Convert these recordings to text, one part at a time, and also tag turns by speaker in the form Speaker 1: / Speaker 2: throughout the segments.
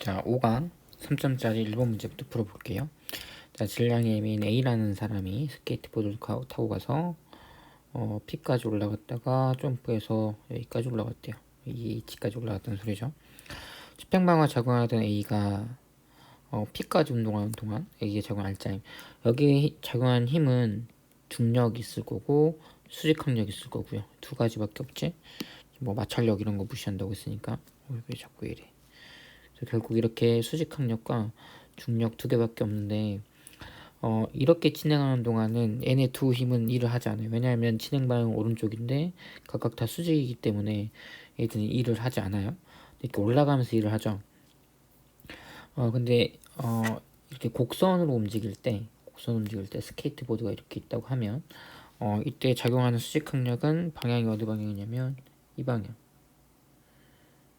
Speaker 1: 자, 5강 3점짜리 1번 문제부터 풀어볼게요. 자, 질량이 M인 A라는 사람이 스케이트보드를 타고 가서 P까지 올라갔다가 점프해서 여기까지 올라갔대요. 이 H까지 올라갔다는 소리죠. 수평방을 작용하던 A가 P까지 운동하는 동안 A에 작용한 알짜임. 여기 작용한 힘은 중력이 있을 거고 수직항력이 있을 거고요. 두 가지밖에 없지. 뭐 마찰력 이런 거 무시한다고 했으니까 왜 자꾸 이래. 결국 이렇게 수직항력과 중력 두 개밖에 없는데 이렇게 진행하는 동안은 얘네 두 힘은 일을 하지 않아요. 왜냐하면 진행 방향은 오른쪽인데 각각 다 수직이기 때문에 얘들은 일을 하지 않아요. 이렇게 올라가면서 일을 하죠. 근데 이렇게 곡선으로 움직일 때 스케이트보드가 이렇게 있다고 하면 이때 작용하는 수직항력은 방향이 어디 방향이냐면 이 방향.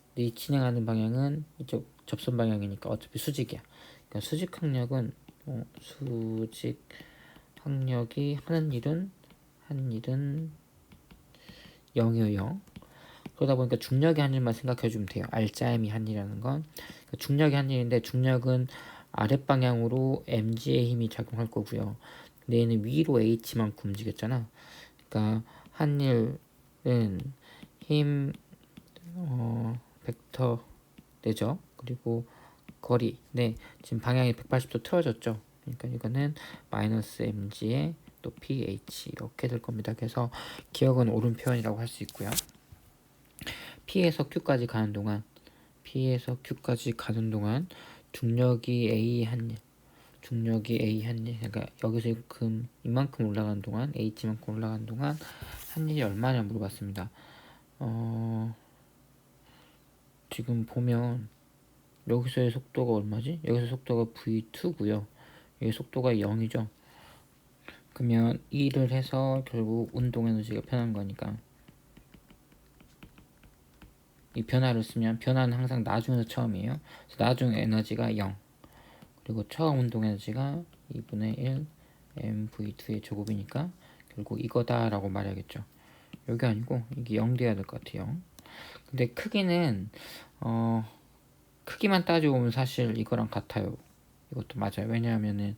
Speaker 1: 근데 이 진행하는 방향은 이쪽 접선 방향이니까 어차피 수직이야. 그러니까 수직 항력은 수직 항력이 하는 일은 0이에요. 0. 그러다 보니까 중력이 한 일만 생각해 주면 돼요. 알짜임이 한 일이라는 건 그러니까 중력이 한 일인데 중력은 아랫방향으로 mg의 힘이 작용할 거고요. 근데 얘는 위로 h만큼 움직였잖아. 그러니까 한 일은 힘 벡터 되죠. 그리고 거리, 네, 지금 방향이 180도 틀어졌죠. 그러니까 이거는 마이너스 mg에 또 ph 이렇게 될 겁니다. 그래서 기억은 옳은 표현이라고 할 수 있고요. P에서 Q까지 가는 동안 중력이 A 한 일, 그러니까 여기서 이만큼 올라가는 동안 H만큼 올라가는 동안 한 일이 얼마냐 물어봤습니다. 지금 보면 여기서의 속도가 얼마지? 여기서 속도가 v2고요. 여기 속도가 0이죠. 그러면 2를 해서 결국 운동 에너지가 변한 거니까 이 변화를 쓰면 변화는 항상 나중에서 처음이에요. 그래서 나중 에너지가 0 그리고 처음 운동 에너지가 2분의 1 mv2의 제곱이니까 결국 이거다라고 말해야겠죠. 여기 아니고 이게 0 돼야 될 것 같아요. 근데 크기는 크기만 따지고 보면 사실 이거랑 같아요. 이것도 맞아요. 왜냐하면은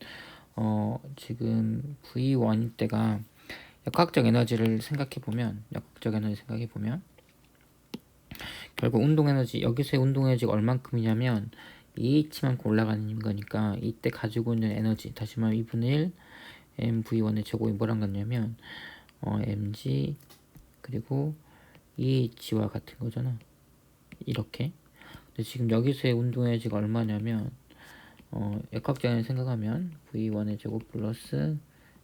Speaker 1: 지금 V1 때가 역학적 에너지를 생각해 보면 결국 운동 에너지 여기서의 운동 에너지가 얼만큼이냐면 EH만큼 올라가는 거니까 이때 가지고 있는 에너지 다시 말하면 2분의 1 mv1의 제곱이 뭐랑 같냐면 mg 그리고 EH와 같은 거잖아. 이렇게. 근데 지금 여기서의 운동 에너지가 얼마냐면 역학적인 생각하면 V1의 제곱 플러스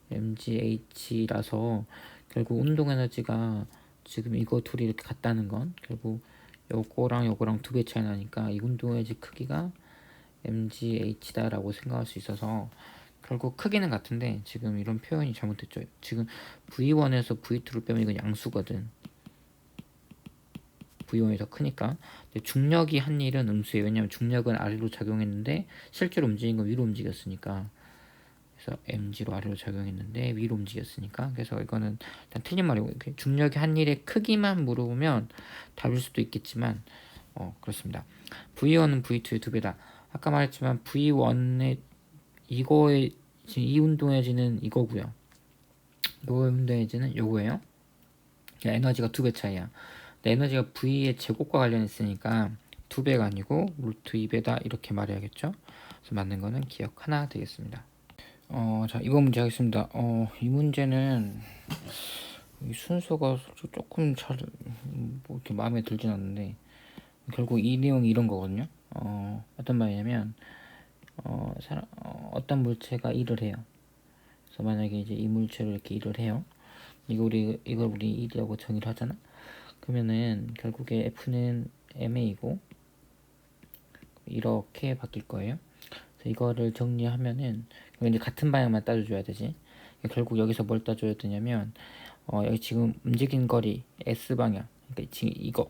Speaker 1: mgh라서 결국 운동 에너지가 지금 이거 둘이 이렇게 같다는 건 결국 요거랑 두 배 차이 나니까 이 운동 에너지 크기가 mgh다라고 생각할 수 있어서 결국 크기는 같은데 지금 이런 표현이 잘못됐죠. 지금 V1에서 V2를 빼면 이건 양수거든. V1이 더 크니까. 근데 중력이 한 일은 음수예요. 왜냐면 중력은 아래로 작용했는데 실제로 움직인 건 위로 움직였으니까. 그래서 mg로 아래로 작용했는데 위로 움직였으니까. 그래서 이거는 일단 틀린 말이고 중력이 한 일의 크기만 물어보면 답일 수도 있겠지만 그렇습니다. V1은 V2의 두 배다. 아까 말했지만 V1의 이거의 지금 이 운동해지는 이거고요. 요 운동해지는 요거예요. 에너지가 두 배 차이야. 에너지가 V의 제곱과 관련있으니까 두 배가 아니고 루트 2배다 이렇게 말해야겠죠. 그래서 맞는 거는 기억 하나 되겠습니다. 자, 이번 문제 하겠습니다. 이 문제는 이 순서가 조금 뭐 이렇게 마음에 들진 않는데 결국 이 내용이 이런 거거든요. 어떤 말이냐면 어떤 물체가 일을 해요. 그래서 만약에 이제 이 물체로 이렇게 일을 해요. 이걸 우리 일이라고 정의를 하잖아. 그러면은 결국에 F는 MA이고 이렇게 바뀔 거예요. 그래서 이거를 정리하면은 이제 같은 방향만 따져줘야 되지. 결국 여기서 뭘 따져야 되냐면 여기 지금 움직인 거리 S 방향. 그러니까 지금 이거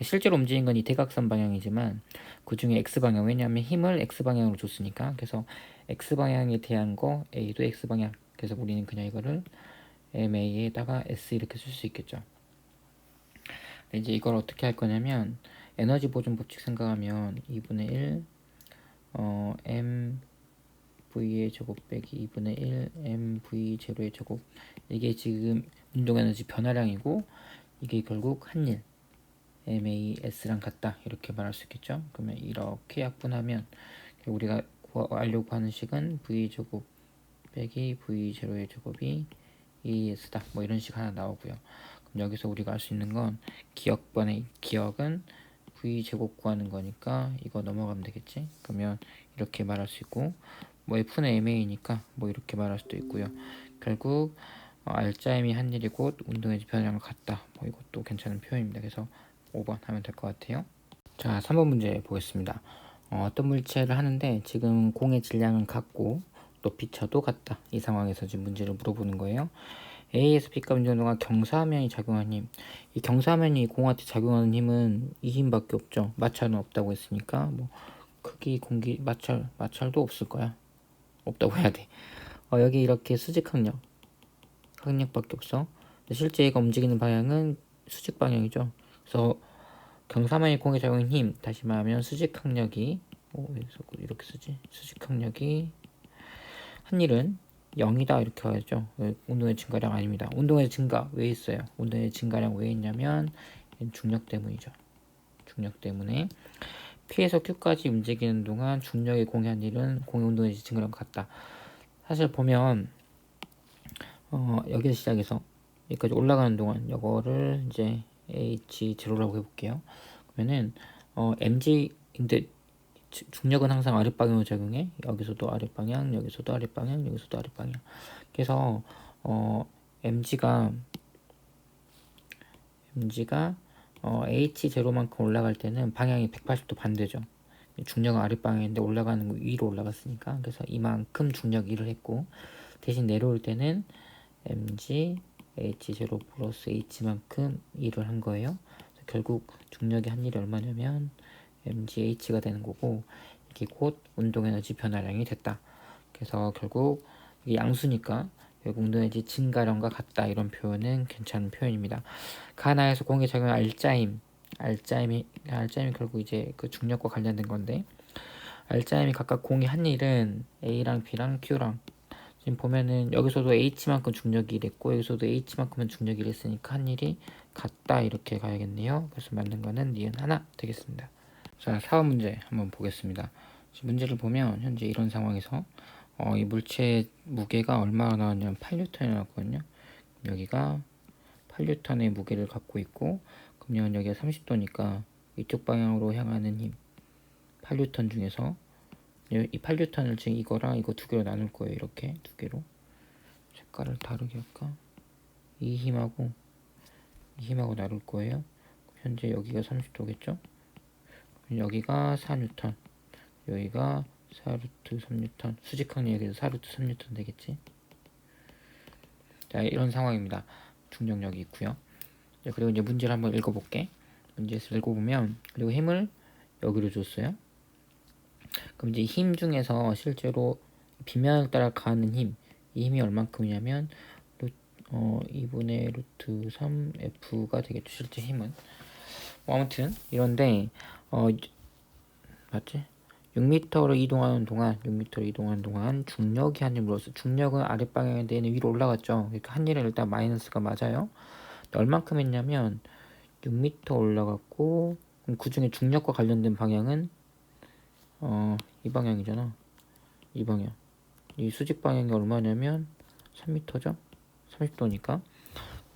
Speaker 1: 실제로 움직인 건 이 대각선 방향이지만 그 중에 X 방향 왜냐하면 힘을 X 방향으로 줬으니까 그래서 X 방향에 대한 거 A도 X 방향. 그래서 우리는 그냥 이거를 MA에다가 S 이렇게 쓸 수 있겠죠. 이제 이걸 어떻게 할 거냐면 에너지 보존 법칙 생각하면 2분의 1 mv의 제곱 빼기 2분의 1 mv 제로의 제곱. 이게 지금 운동에너지 변화량이고 이게 결국 한일 MAS랑 같다 이렇게 말할 수 있겠죠. 그러면 이렇게 약분하면 우리가 구하려고 하는 식은 V제곱 빼기 V0의 제곱이 ES다 뭐 이런 식 하나 나오고요. 그럼 여기서 우리가 알 수 있는 건 기억은 V제곱 구하는 거니까 이거 넘어가면 되겠지. 그러면 이렇게 말할 수 있고 뭐 F는 MA니까 뭐 이렇게 말할 수도 있고요. 결국 알짜임이 한 일이 곧 운동의 변화량을 같다. 뭐 이것도 괜찮은 표현입니다. 그래서 5번 하면 될 것 같아요. 자, 3번 문제 보겠습니다. 어떤 물체를 하는데 지금 공의 질량은 같고 높이차도 같다. 이 상황에서 지금 문제를 물어보는 거예요. A에서 B가 운전하는 동안 경사면이 작용한 힘. 이 경사면이 공한테 작용하는 힘은 이 힘밖에 없죠. 마찰은 없다고 했으니까 뭐 크기, 공기, 마찰도 없을 거야. 없다고 해야 돼. 여기 이렇게 수직 항력밖에 없어. 실제 얘가 움직이는 방향은 수직 방향이죠. 그래서 경사면이 공에 작용한 힘, 다시 말하면 수직 항력이 이렇게 쓰지? 수직 항력이 한 일은 0이다 이렇게 하죠. 운동의 증가량 아닙니다. 운동의 증가 왜 있어요? 운동의 증가량 왜 있냐면 중력 때문이죠. 중력 때문에 P에서 Q까지 움직이는 동안 중력의 공한 일은 공의 운동의 증가량 같다. 사실 보면 여기서 시작해서 여기까지 올라가는 동안 이거를 이제 H0라고 해볼게요. 그러면은 mg인데 중력은 항상 아랫방향으로 작용해. 여기서도 아랫방향, 여기서도 아랫방향, 여기서도 아랫방향. 그래서 mg가 h0만큼 올라갈 때는 방향이 180도 반대죠. 중력은 아랫방향인데 올라가는 거 위로 올라갔으니까. 그래서 이만큼 중력 1을 했고 대신 내려올 때는 mg h0 플러스 h만큼 1을 한 거예요. 결국 중력의 한 일이 얼마냐면 mgh가 되는 거고 이게 곧 운동에너지 변화량이 됐다. 그래서 결국 이게 양수니까 결국 운동에너지 증가량과 같다. 이런 표현은 괜찮은 표현입니다. 가나에서 공에 작용한 알짜임이 결국 이제 그 중력과 관련된 건데 알짜임이 각각 공의 한 일은 A랑 B랑 Q랑 지금 보면은 여기서도 H만큼 중력이 이랬고 여기서도 H만큼은 중력이 이랬으니까 한 일이 같다 이렇게 가야겠네요. 그래서 맞는 거는 니은 하나 되겠습니다. 자, 4번 문제 한번 보겠습니다. 문제를 보면 현재 이런 상황에서 이 물체의 무게가 얼마나 나왔냐면 8N이 나왔거든요. 여기가 8N의 무게를 갖고 있고 그러면 여기가 30도니까 이쪽 방향으로 향하는 힘 8N 중에서 이 8N을 지금 이거랑 이거 두 개로 나눌 거예요. 이렇게 두 개로 색깔을 다르게 할까? 이 힘하고 나눌 거예요. 현재 여기가 30도겠죠? 여기가 4N, 여기가 4루트 3N, 수직항력에서 4루트 3N 되겠지? 자, 이런 상황입니다. 중력력이 있고요. 그리고 이제 문제를 한번 읽어볼게. 문제에서 읽어보면 그리고 힘을 여기로 줬어요. 그럼 이제 힘 중에서 실제로 비면을 따라 가는 힘, 이 힘이 얼만큼이냐면 2분의 루트 3F가 되겠죠. 실제 힘은. 아무튼 이런데 맞지? 6m로 이동하는 동안 중력이 한 힘으로써 중력은 아랫방향에 대는 위로 올라갔죠. 그러니까 한 일은 일단 마이너스가 맞아요. 얼만큼 했냐면 6m 올라갔고 그 중에 중력과 관련된 방향은 이 방향이잖아. 이 방향. 이 수직 방향이 얼마냐면 3m죠. 30도니까.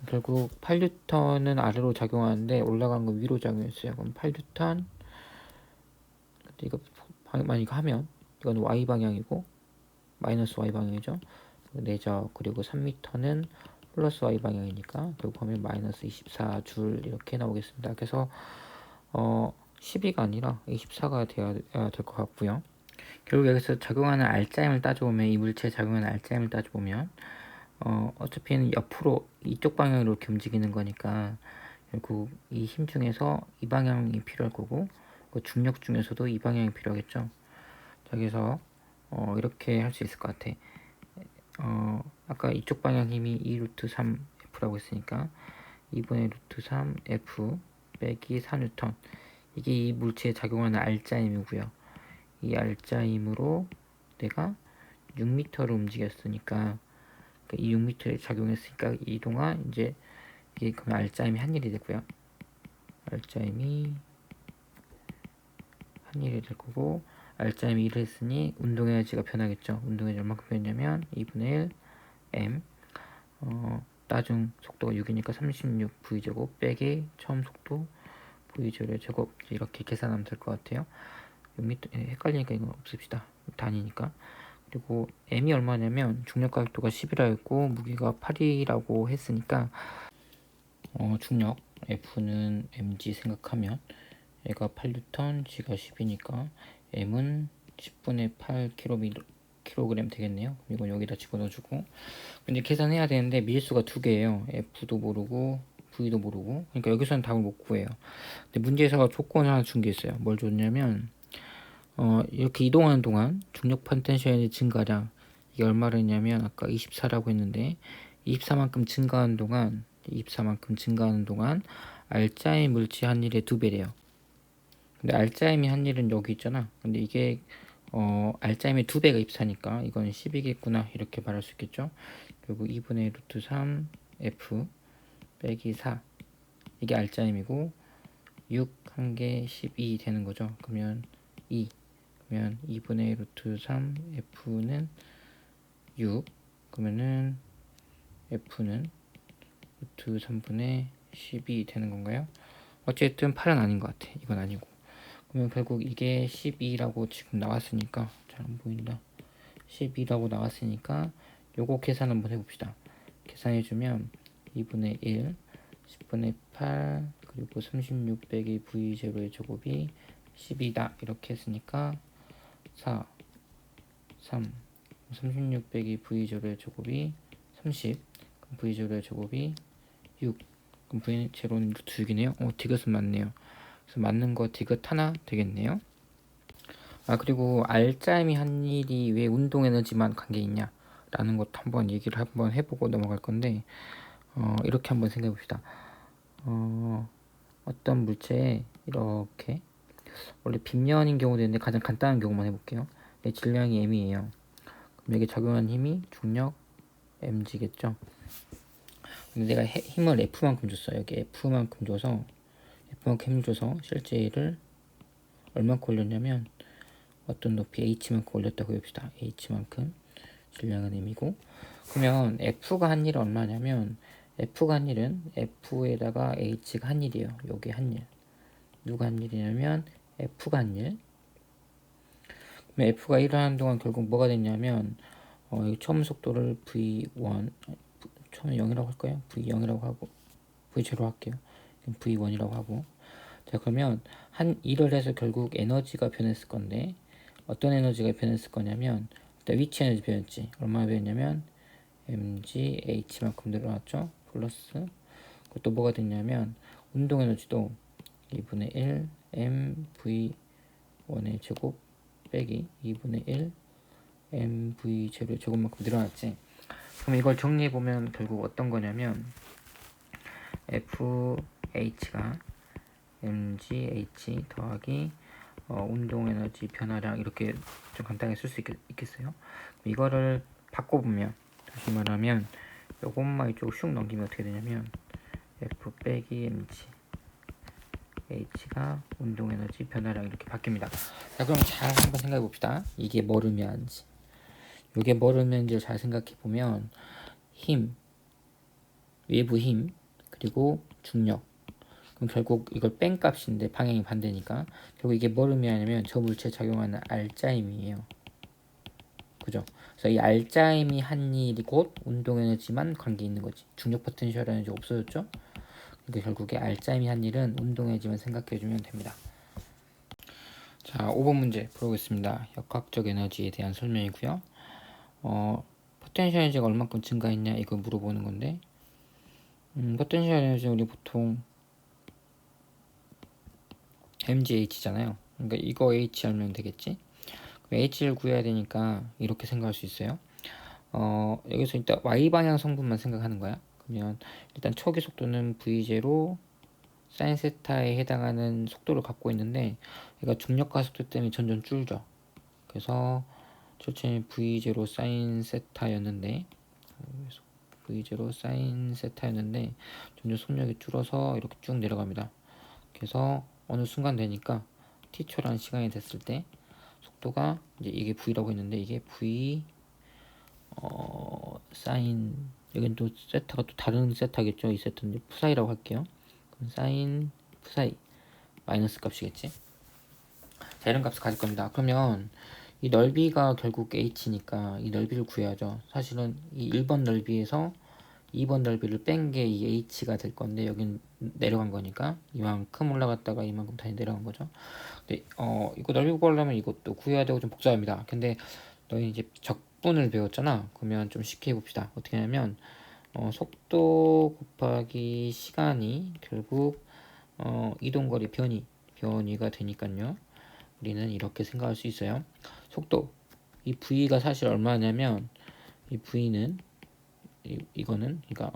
Speaker 1: 결국 8N은 아래로 작용하는데 올라간 건 위로 작용했어요. 그럼 8N 이거 방향만 이거 하면 이건 y 방향이고 마이너스 y 방향이죠. 내적 그리고 3m는 플러스 y 방향이니까 결국 하면 마이너스 24줄 이렇게 나오겠습니다. 그래서 12가 아니라 24가 돼야 될 것 같고요. 결국 여기서 작용하는 알짜임을 따져보면 이 물체에 작용하는 알짜임을 따져보면 어차피 옆으로 이쪽 방향으로 이렇게 움직이는 거니까 결국 이 힘 중에서 이 방향이 필요할 거고 그 중력 중에서도 이 방향이 필요하겠죠. 자, 그래서 이렇게 할 수 있을 것 같아. 아까 이쪽 방향 힘이 2루트 3F라고 했으니까 2분의 루트 3F 빼기 4N 이게 이 물체에 작용하는 알짜임이고요. 이 R자임으로 내가 6m를 움직였으니까 이 6m에 작용했으니까 이 동안 이제 이게 그러면 R자임이 한 일이 되고요. R자임이 한 일이 될 거고 R자임이 1을 했으니 운동 에너지가 변하겠죠. 운동 에너지 얼마큼 변했냐면 2분의 1 m 따중 속도가 6이니까 36 v제곱 빼기 처음 속도 v제곱의 제곱 이렇게 계산하면 될 것 같아요. 6m 헷갈리니까 이거 없읍시다. 단위니까. 그리고 m이 얼마냐면 중력 각도가 10이라 했고 무게가 8이라고 했으니까 중력 F는 mg 생각하면 얘가 8N, g가 10이니까 m은 10분의 8kg 되겠네요. 이건 여기다 집어넣어주고 근데 계산해야 되는데 밀수가 두 개예요. F도 모르고 V도 모르고 그러니까 여기서는 답을 못 구해요. 근데 문제에서 조건을 하나 준 게 있어요. 뭘 줬냐면 이렇게 이동하는 동안 중력 포텐셜의 증가량 이게 얼마를 했냐면 아까 24라고 했는데 24만큼 증가하는 동안 R자의 물질 한 일의 2배래요. 근데 R자임이 한 일은 여기 있잖아. 근데 이게 R자임의 2배가 24니까 이건 10이겠구나 이렇게 말할 수 있겠죠. 그리고 2분의 루트 3 F 빼기 4 이게 R자임이고 6 한 개 12 되는 거죠. 그러면 2 그러면 2분의 루트 3 F는 6 그러면은 F는 루트 3분의 12 되는 건가요? 어쨌든 8은 아닌 것 같아. 이건 아니고 그러면 결국 이게 12라고 지금 나왔으니까 잘 안 보인다. 12라고 나왔으니까 요거 계산 한번 해봅시다. 계산해주면 2분의 1 10분의 8 그리고 36 빼기 v0의 제곱이 12다 이렇게 했으니까 4 3 36 빼기 v0의 제곱이 30 그럼 v0의 제곱이 6 그럼 v0는 루트 6이네요. 디귿은 맞네요. 그래서 맞는 거 디귿 하나 되겠네요. 그리고 R자임이 한 일이 왜 운동 에너지만 관계 있냐 라는 것도 한번 얘기를 한번 해보고 넘어갈 건데 이렇게 한번 생각해 봅시다. 어떤 물체에 이렇게 원래 빗면인 경우도 있는데 가장 간단한 경우만 해볼게요. 질량이 m이에요. 그럼 여기 적용한 힘이 중력 mg겠죠. 근데 내가 힘을 F만큼 줬어. 여기 F만큼 줘서 힘을 줘서 실제 일을 얼마큼 올렸냐면 어떤 높이 H만큼 올렸다고 해봅시다. H만큼 질량은 m이고 그러면 F가 한 일은 얼마냐면 F가 한 일은 F에다가 H가 한 일이에요. 여기 한 일. 누가 한 일이냐면 F가 한 일. 그러면 F가 1을 하는 동안 결국 뭐가 됐냐면 처음 속도를 V1 처음에 0이라고 할까요? V0이라고 하고 V0 할게요. V1이라고 하고 자 그러면 한 일을 해서 결국 에너지가 변했을 건데 어떤 에너지가 변했을 거냐면 일단 위치 에너지 변했지. 얼마나 변했냐면 mg h만큼 늘어났죠. 플러스 그것도 뭐가 됐냐면 운동 에너지도 2분의 1 mv1의 제곱 빼기 2분의 1 mv0의 제곱만큼 늘어났지. 그럼 이걸 정리해보면 결국 어떤 거냐면 FH가 mgh 더하기 운동에너지 변화량 이렇게 좀 간단하게 쓸 수 있겠어요? 이거를 바꿔보면 다시 말하면 요것만 이쪽으로 슉 넘기면 어떻게 되냐면 F 빼기 mg h가 운동에너지 변화량 이렇게 바뀝니다. 자 그럼 잘 한번 생각해 봅시다. 이게 뭘 의미하는지 이게 뭘 의미하는지 잘 생각해 보면 힘 외부 힘 그리고 중력 그럼 결국 이걸 뺀 값인데 방향이 반대니까 결국 이게 뭘 의미하냐면 저 물체에 작용하는 R자임이에요. 그죠? 그래서 이 R자임이 한 일이 곧 운동에너지만 관계 있는 거지. 중력 포텐셜 에너지 없어졌죠? 그러니까 결국에 R자임이 한 일은 운동에너지만 생각해주면 됩니다. 자 5번 문제 풀어보겠습니다. 역학적 에너지에 대한 설명이고요. 포텐셜 에너지가 얼마큼 증가했냐 이거 물어보는 건데 포텐셜 에너지 우리 보통 mgh잖아요. 그러니까 이거 h 알면 되겠지. 그럼 h를 구해야 되니까 이렇게 생각할 수 있어요. 여기서 일단 y 방향 성분만 생각하는 거야. 그러면 일단 초기 속도는 v0 사인 세타에 해당하는 속도를 갖고 있는데 얘가 중력과 속도 때문에 점점 줄죠. 그래서 초점이 V0 사인 세타였는데 V0 사인 세타였는데 점점 속력이 줄어서 이렇게 쭉 내려갑니다. 그래서 어느 순간 되니까 t초라는 시간이 됐을 때 속도가 이제 이게 V라고 했는데 이게 V 사인, 여긴 또 세타가 또 다른 세타겠죠. 이 세타는 이제 푸사이라고 할게요. 그럼 사인 푸사이 마이너스 값이겠지. 자, 이런 값을 가질 겁니다. 그러면 이 넓이가 결국 h니까 이 넓이를 구해야죠. 사실은 이 1번 넓이에서 2번 넓이를 뺀 게 이 h가 될 건데 여긴 내려간 거니까 이만큼 올라갔다가 이만큼 다시 내려간 거죠. 근데 이거 넓이 구하려면 이것도 구해야 되고 좀 복잡합니다. 근데 너희 이제 적분을 배웠잖아. 그러면 좀 쉽게 해봅시다. 어떻게 하냐면 속도 곱하기 시간이 결국 이동거리 변이가 되니까요. 우리는 이렇게 생각할 수 있어요. 속도, 이 v가 사실 얼마냐면 이 v는 이거는 그러니까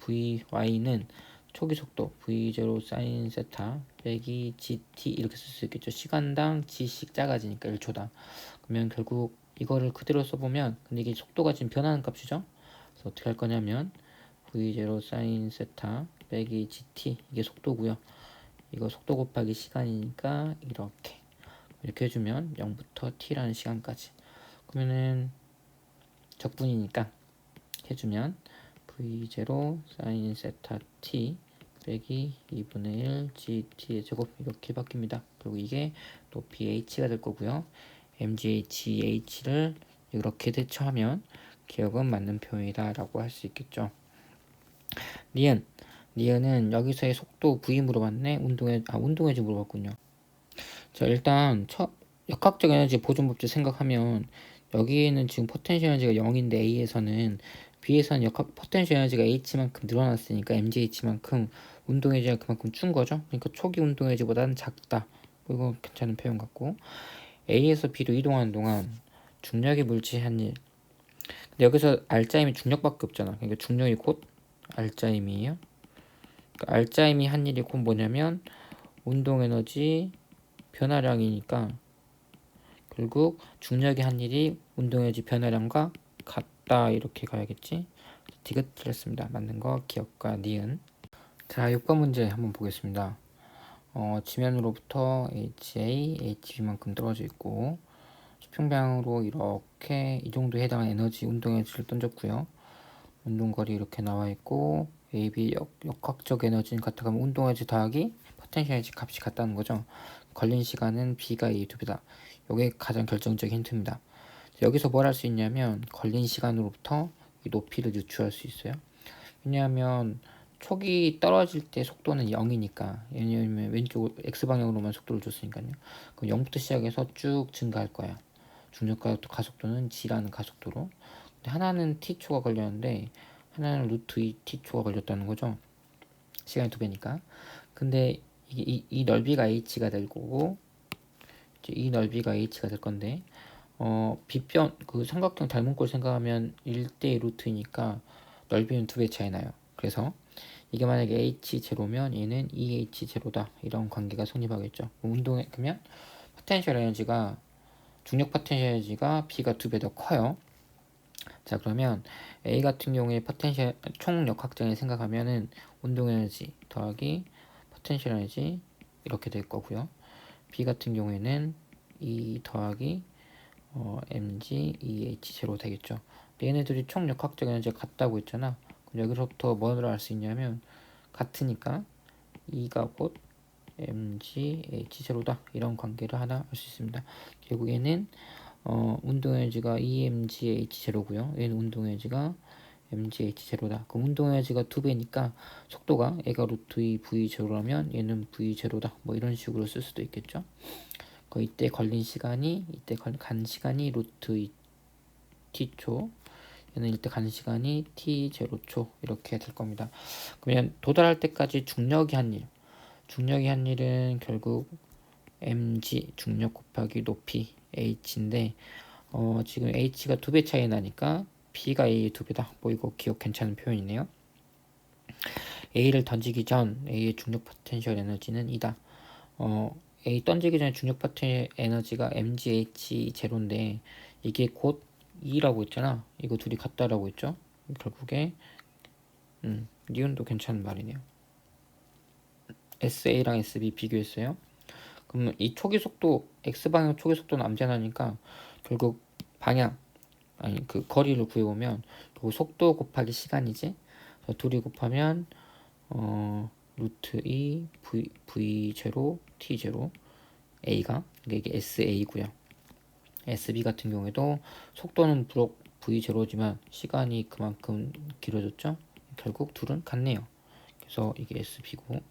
Speaker 1: vy는 초기 속도 v0 사인 세타 빼기 gt 이렇게 쓸 수 있겠죠. 시간당 g씩 작아지니까 1초다. 그러면 결국 이거를 그대로 써보면 근데 이게 속도가 지금 변하는 값이죠. 그래서 어떻게 할 거냐면 v0 사인 세타 빼기 gt 이게 속도고요. 이거 속도 곱하기 시간이니까 이렇게 해주면 0부터 t라는 시간까지. 그러면은 적분이니까 해주면 v0 사인 세타 t 빼기 2분의 1 gt의 제곱 이렇게 바뀝니다. 그리고 이게 높이 h가 될 거고요. mgh를 이렇게 대처하면 기억은 맞는 표현이다 라고 할 수 있겠죠. 니은은 여기서의 속도 v 물어봤네. 운동에지 물어봤군요. 자, 일단 역학적 에너지 보존법칙 생각하면 여기에는 지금 포텐셜 에너지가 0인데 A에서는 B에서는 포텐셜 에너지가 H만큼 늘어났으니까 MGH만큼 운동 에너지가 그만큼 준 거죠. 그러니까 초기 운동 에너지보다는 작다. 이거 괜찮은 표현 같고, A에서 B로 이동하는 동안 중력이 물지한 일. 근데 여기서 알짜임이 중력밖에 없잖아. 그러니까 중력이 곧 알짜임이에요. 그러니까 알짜임이 한 일이 곧 뭐냐면 운동 에너지 변화량이니까 결국 중력이 한 일이 운동에너지 변화량과 같다 이렇게 가야겠지. 디귿 틀렸습니다. 맞는 거 기억과 니은. 자, 6번 문제 한번 보겠습니다. 지면으로부터 HA, HB만큼 떨어져 있고 수평방향으로 이렇게 이 정도에 해당하는 에너지, 운동 에너지를 던졌고요. 운동거리 이렇게 나와 있고 AB 역학적 에너지는 같아가면 운동 에너지 더하기 포텐셜 에너지 값이 같다는 거죠. 걸린 시간은 B가 A 2배다. 이게 가장 결정적인 힌트입니다. 여기서 뭘 할 수 있냐면 걸린 시간으로부터 이 높이를 유추할 수 있어요. 왜냐하면 촉이 떨어질 때 속도는 0이니까, 왜냐면 왼쪽 X방향으로만 속도를 줬으니까요. 그럼 0부터 시작해서 쭉 증가할 거야. 중력과 가속도는 G라는 가속도로. 근데 하나는 T초가 걸렸는데 하나는 루트 2T초가 걸렸다는 거죠. 시간이 2배니까. 근데 이 넓이가 H가 될 거고 이제 이 넓이가 H가 될 건데 빗변 그 삼각형 닮은 꼴 생각하면 1대 루트니까 넓이는 2배 차이 나요. 그래서 이게 만약에 h 제로면 얘는 2h 제로다 이런 관계가 성립하겠죠. 운동에 그러면 포텐셜 에너지가 중력 포텐셜 에너지가 B가 2배 더 커요. 자, 그러면 A 같은 경우에 포텐셜 총 역학장에 생각하면은 운동 에너지 더하기 포텐셜 에너지 이렇게 될 거고요. B 같은 경우에는 2 더하기 mg 2h 제로 되겠죠. 얘네들이 총 역학적 에너지가 같다고 했잖아. 그럼 여기서부터 뭐를 알 수 있냐면 같으니까 2가 곧 mg h 제로다 이런 관계를 하나 알 수 있습니다. 결국 얘는 운동 에너지가 2mg h 제로고요. 얘는 운동 에너지가 mg h 제로다. 그럼 운동 에너지가 2배니까 속도가 얘가 루트 2 v 제로라면 얘는 v 제로다. 뭐 이런 식으로 쓸 수도 있겠죠. 이때 걸린 시간이 이때 간 시간이 루트 2t초, 얘는 이때 간 시간이 t0초 이렇게 될 겁니다. 그러면 도달할 때까지 중력이 한 일은 결국 mg 중력 곱하기 높이 h인데 지금 h가 2배 차이 나니까 b가 a의 2배다. 뭐 이거 기억 괜찮은 표현이네요. a를 던지기 전 a의 중력 포텐셜 에너지는 이다. A 던지기 전에 중력 파트 에너지가 mgh 제로인데 이게 곧 2라고 했잖아. 이거 둘이 같다라고 했죠. 결국에 니온도 괜찮은 말이네요. SA랑 SB 비교했어요. 그러면 이 초기 속도 x방향 초기 속도는 암산하니까 결국 방향 아니 그 거리를 구해보면 그 속도 곱하기 시간이지. 그래서 둘이 곱하면 루트 2 v 제로 t 제로 a가 이게 SA고요. SB 같은 경우에도 속도는 부록 v 제로지만 시간이 그만큼 길어졌죠. 결국 둘은 같네요. 그래서 이게 SB고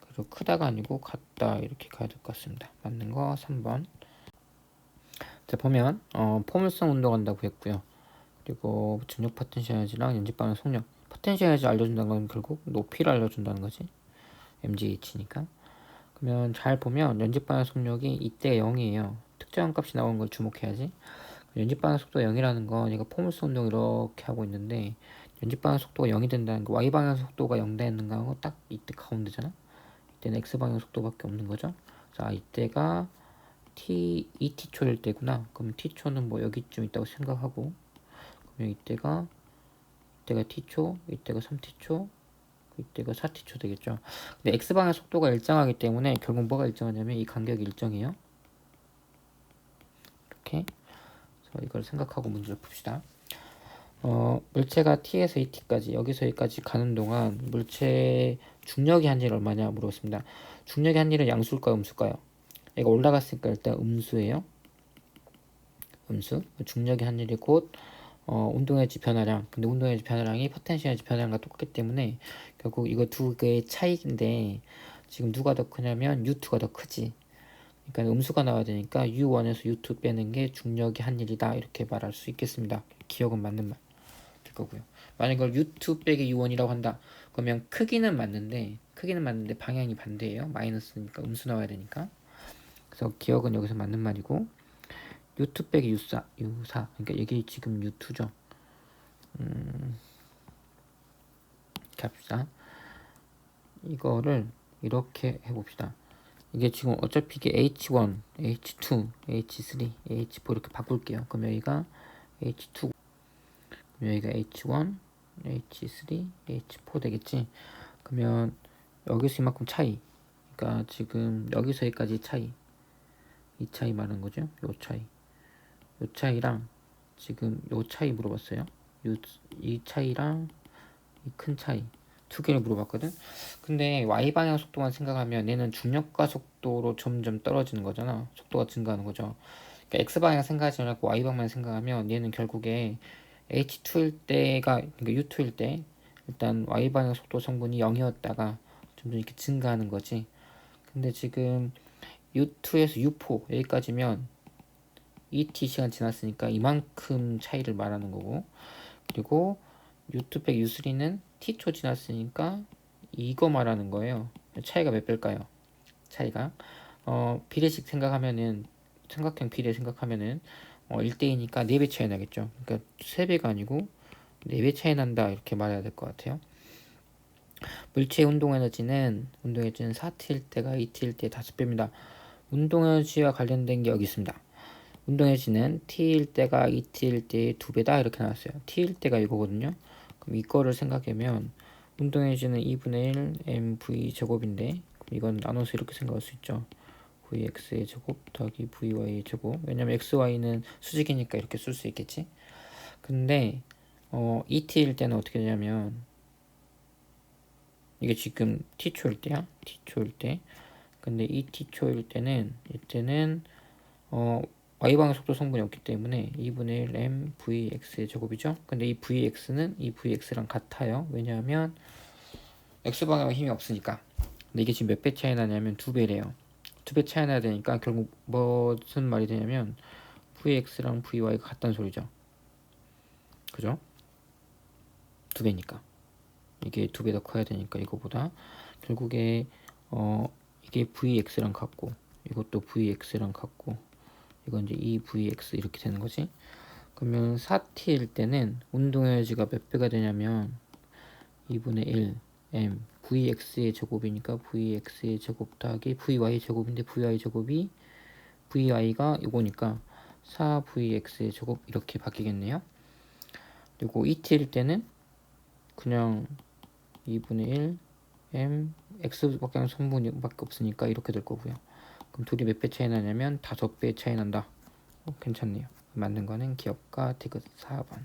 Speaker 1: 그리고 크다가 아니고 같다 이렇게 가야 될 것 같습니다. 맞는 거 3번. 자 보면 포물선 운동한다고 했고요. 그리고 중력 파텐시 에너지랑 연집 반응 속력. 파텐시 에너지 알려준다는 건 결국 높이를 알려준다는 거지. mgh니까. 그러면 잘 보면 연집 반응 속력이 이때 0이에요. 특정한 값이 나오는 걸 주목해야지. 연집 반응 속도가 0이라는 건 얘가 포물선 운동 이렇게 하고 있는데 연집 반응 속도가 0이 된다는 거 y 방향 속도가 0 되는 거하고 딱 이때 가운데잖아. 이때는 x 방향 속도밖에 없는 거죠. 자 이때가 t 2t초일 때구나. 그럼 t초는 뭐 여기쯤 있다고 생각하고 그러면 이때가 t초, 이때가 3t초, 이때가 4t초 되겠죠. 근데 x방향 속도가 일정하기 때문에 결국 뭐가 일정하냐면 이 간격이 일정해요. 이렇게. 그래서 이걸 생각하고 문제를 풉시다. 물체가 t에서 2t까지 여기서 여기까지 가는 동안 물체 중력의 한일 얼마냐 물었습니다. 중력의 한일은 양수일까요 음수일까요? 얘가 올라갔으니까 일단 음수예요. 음수. 중력의 한일이 곧 운동에너지 변화량. 근데 운동에너지 변화량이 포텐셜 에너지 변화량과 똑같기 때문에 결국 이거 두 개의 차이인데 지금 누가 더 크냐면 U2가 더 크지. 그러니까 음수가 나와야 되니까 U1에서 U2 빼는 게 중력의 한일이다 이렇게 말할 수 있겠습니다. 기억은 맞는 말 될 거고요. 만약 이걸 U2 빼기 U1이라고 한다. 그러면 크기는 맞는데 방향이 반대예요. 마이너스니까 음수 나와야 되니까. 그래서 기억은 여기서 맞는 말이고 U2 빼기 U4 그러니까 이게 지금 U2죠. 이렇게 합시다. 이거를 이렇게 해봅시다. 이게 지금 어차피 이게 H1, H2, H3, H4 이렇게 바꿀게요. 그럼 여기가 H2, 그럼 여기가 H1, H3, H4 되겠지. 그러면 여기서 이만큼 차이. 그러니까 지금 여기서 여기까지 차이. 이 차이 말하는 거죠. 요 차이. 요 차이랑 지금 요 차이 물어봤어요. 이 차이랑 이 큰 차이 두 개를 물어봤거든. 근데 y 방향 속도만 생각하면 얘는 중력과 속도로 점점 떨어지는 거잖아. 속도가 증가하는 거죠. 그러니까 x 방향 생각하지 않고 y 방향만 생각하면 얘는 결국에 h2일 때가 그러니까 u2일 때 일단 y 방향 속도 성분이 0이었다가 점점 이렇게 증가하는 거지. 근데 지금 u2에서 u4 여기까지면 2t 시간 지났으니까 이만큼 차이를 말하는 거고 그리고 U2 빼기 U3는 T초 지났으니까 이거 말하는 거예요. 차이가 몇 배일까요? 차이가 비례식 생각하면은 삼각형 비례 생각하면은 1대2니까 4배 차이 나겠죠. 그러니까 3배가 아니고 4배 차이 난다 이렇게 말해야 될 것 같아요. 물체의 운동에너지는 4T일 때가 2T일 때 5배입니다. 운동에너지와 관련된 게 여기 있습니다. 운동에너지는 T일 때가 2T일 때 2배다 이렇게 나왔어요. T일 때가 이거거든요. 그럼 이거를 생각하면 운동에너지는 2분의 1 mv 제곱인데 이건 나눠서 이렇게 생각할 수 있죠. vx의 제곱 더하기 vy의 제곱. 왜냐면 xy는 수직이니까 이렇게 쓸 수 있겠지. 근데 ET일 때는 어떻게 되냐면 이게 지금 t초일 때야. t초일 때. 근데 이 t초일 때는 이때는 y방향 속도 성분이 없기 때문에 2분의 1 m vx의 제곱이죠. 근데 이 vx는 이 vx랑 같아요. 왜냐하면 x방향에 힘이 없으니까. 근데 이게 지금 몇 배 차이 나냐면 2배래요. 2배 차이 나야 되니까 결국 무슨 말이 되냐면 vx랑 vy가 같다는 소리죠. 그죠? 2배니까. 이게 2배 더 커야 되니까 이거보다. 결국에 이게 vx랑 같고 이것도 vx랑 같고 이건 이제 2vx 이렇게 되는 거지. 그러면 4t일 때는 운동에너지가 몇 배가 되냐면 2분의 1 m vx의 제곱이니까 vx의 제곱 더하기 vy의 제곱인데 vy 제곱이 vy가 이거니까 4vx의 제곱 이렇게 바뀌겠네요. 그리고 et일 때는 그냥 2분의 1 m x밖에 성분밖에 없으니까 이렇게 될 거고요. 그럼 둘이 몇 배 차이 나냐면 5배 차이 난다. 괜찮네요. 맞는 거는 기억과 디귿 4번.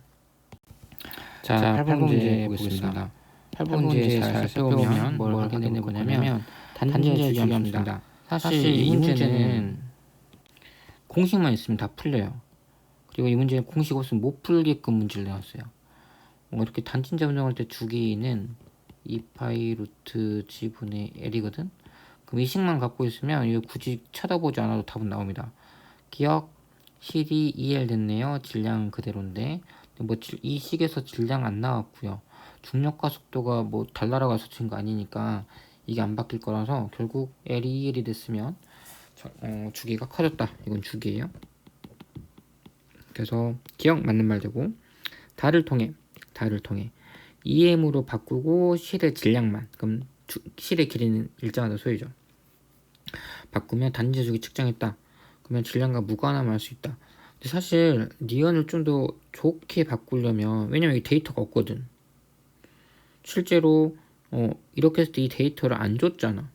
Speaker 1: 자, 8번문제 보겠습니다. 8번문제 잘 살펴보면 뭘 하게 되는 거냐면 단지의 주기함수입니다. 사실 이 문제는 공식만 있으면 다 풀려요. 그리고 이 문제는 공식 없으면 못 풀게끔 문제를 내왔어요. 이렇게 단진자 운동할 때 주기는 2파이 루트 g분의 L이거든. 그럼 이 식만 갖고 있으면 이거 굳이 쳐다보지 않아도 답은 나옵니다. 기억 실이 2L 됐네요. 질량 그대로인데 뭐 이 식에서 질량 안 나왔고요. 중력과 속도가 뭐 달나라가서 친 거 아니니까 이게 안 바뀔 거라서 결국 L이 2L이 됐으면 주기가 커졌다. 이건 주기예요. 그래서 기억 맞는 말 되고 달을 통해 2m으로 바꾸고 실의 질량만, 그럼 실의 길이는 일정하다 소리죠. 바꾸면 단지 주기 측정했다. 그러면 질량과 무관함을 알 수 있다. 근데 사실 니은을 좀 더 좋게 바꾸려면, 왜냐면 이 데이터가 없거든. 실제로 이렇게 했을 때 이 데이터를 안 줬잖아.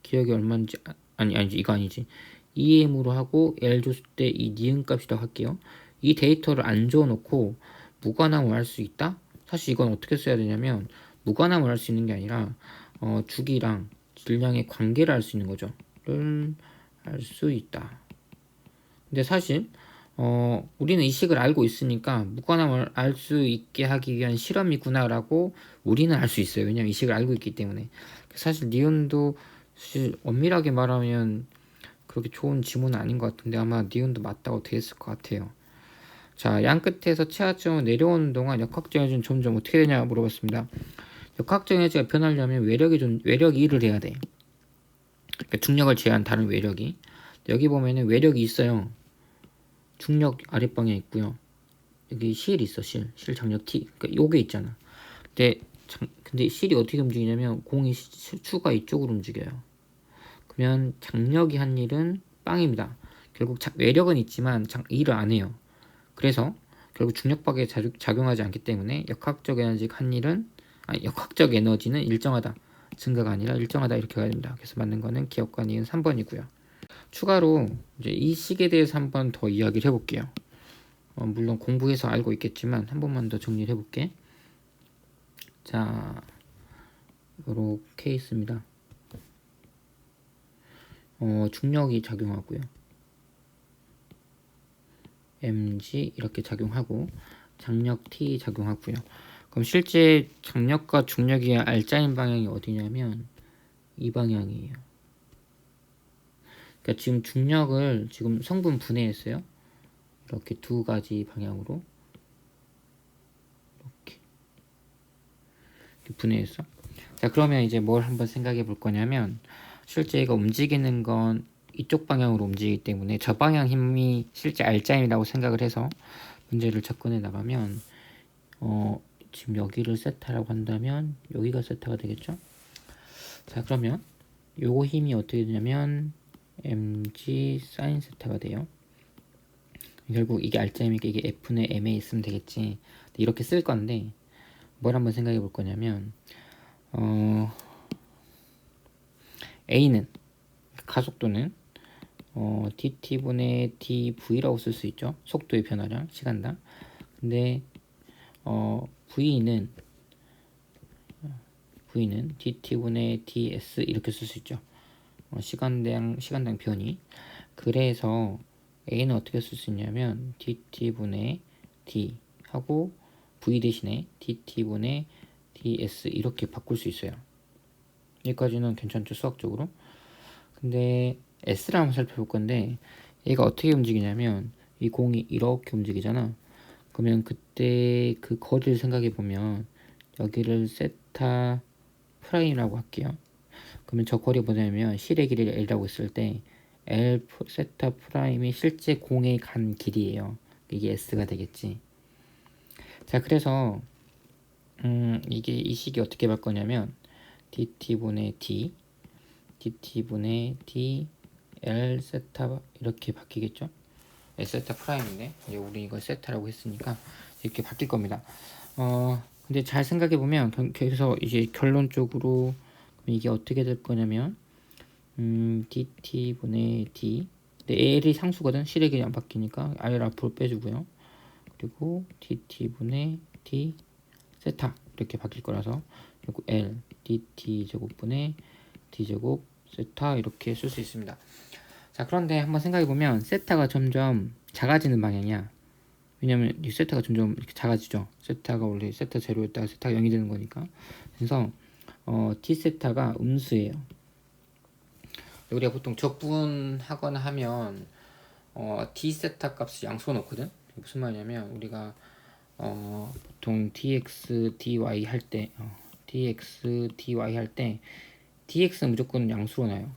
Speaker 1: 기억이 얼마인지 아니지 이거 아니지. 2m으로 하고 L 줬을 때 이 니은 값이라고 할게요. 이 데이터를 안 줘놓고 무관함을 알 수 있다? 사실 이건 어떻게 써야 되냐면 무관함을 알 수 있는 게 아니라 주기랑 질량의 관계를 알 수 있는 거죠. 를 알 수 있다. 근데 사실 우리는 이 식을 알고 있으니까 무관함을 알 수 있게 하기 위한 실험이구나 라고 우리는 알 수 있어요. 왜냐면 이 식을 알고 있기 때문에. 사실 니은도 사실 엄밀하게 말하면 그렇게 좋은 지문은 아닌 것 같은데 아마 니은도 맞다고 되었을 것 같아요. 자, 양 끝에서 최하점으로 내려오는 동안 역학적 에너지는 점점 어떻게 되냐 물어봤습니다. 역학적 에너지가 변하려면 외력이 1을 해야 돼. 그러니까 중력을 제한 다른 외력이. 여기 보면은 외력이 있어요. 중력 아랫방에 있고요. 여기 실이 있어, 실 장력 T. 그러니까 요게 있잖아. 근데 실이 어떻게 움직이냐면 공이 추가 이쪽으로 움직여요. 그러면 장력이 한 일은 빵입니다. 결국 외력은 있지만 일을 안 해요. 그래서 결국 중력밖에 작용하지 않기 때문에 역학적 에너지는 일정하다. 증가가 아니라 일정하다 이렇게 가야 됩니다. 그래서 맞는 거는 기억과 니은 3번이고요. 추가로 이제 이 식에 대해서 한 번 더 이야기를 해볼게요. 물론 공부해서 알고 있겠지만 한 번만 더 정리를 해볼게. 자, 이렇게 있습니다. 중력이 작용하고요. mg 이렇게 작용하고 장력 t 작용하고요. 그럼 실제 장력과 중력의 알짜인 방향이 어디냐면 이 방향이에요. 그러니까 지금 중력을 지금 성분 분해했어요. 이렇게 두 가지 방향으로 이렇게 분해했어. 자, 그러면 이제 뭘 한번 생각해 볼 거냐면 실제 이거 움직이는 건 이쪽 방향으로 움직이기 때문에 저 방향 힘이 실제 알짜임이라고 생각을 해서 문제를 접근해 나가면 지금 여기를 세타라고 한다면 여기가 세타가 되겠죠. 자, 그러면 요 힘이 어떻게 되냐면 mg sin 세타가 돼요. 결국 이게 알짜임이니까 이게 f는 m에 있으면 되겠지. 이렇게 쓸 건데 뭘 한번 생각해 볼 거냐면 a는 가속도는 dt분의 dv라고 쓸 수 있죠. 속도의 변화량 시간당. 근데 v는 dt분의 ds 이렇게 쓸 수 있죠. 시간당 변이. 그래서 a는 어떻게 쓸 수 있냐면 dt분의 d 하고 v 대신에 dt분의 ds 이렇게 바꿀 수 있어요. 여기까지는 괜찮죠, 수학적으로. 근데 S를 한번 살펴볼 건데 얘가 어떻게 움직이냐면 이 공이 이렇게 움직이잖아. 그러면 그때 그 거리를 생각해 보면 여기를 세타 프라임이라고 할게요. 그러면 저 거리 뭐냐면 실의 길이를 L이라고 했을 때 L 세타 프라임이 실제 공에 간 길이에요. 이게 S가 되겠지. 자, 그래서 이 식이 어떻게 볼 거냐면 dt분의 d, dt분의 d, l 세타 이렇게 바뀌겠죠? 세타 프라임인데 이제 우리 이걸 세타라고 했으니까 이렇게 바뀔 겁니다. 근데 잘 생각해 보면 그래서 이제 결론적으로 이게 어떻게 될 거냐면 dt분의 d, 근데 l이 상수거든. 실액이 안 바뀌니까 r 앞으로 빼주고요. 그리고 dt분의 d 세타 이렇게 바뀔 거라서 그리고 l dt 제곱분의 d 제곱 세타 이렇게 쓸 수 있습니다. 자, 그런데 한번 생각해 보면 세타가 점점 작아지는 방향이야. 왜냐면 이 세타가 점점 이렇게 작아지죠. 세타가 원래 세타 제로였다가 세타가 0이 되는 거니까. 그래서 d 세타가 음수예요. 우리가 보통 적분하거나 하면 d 세타 값을 양수로 넣거든. 무슨 말이냐면 우리가 보통 dx dy 할 때 dx dy 할 때 dx는 무조건 양수로 나요.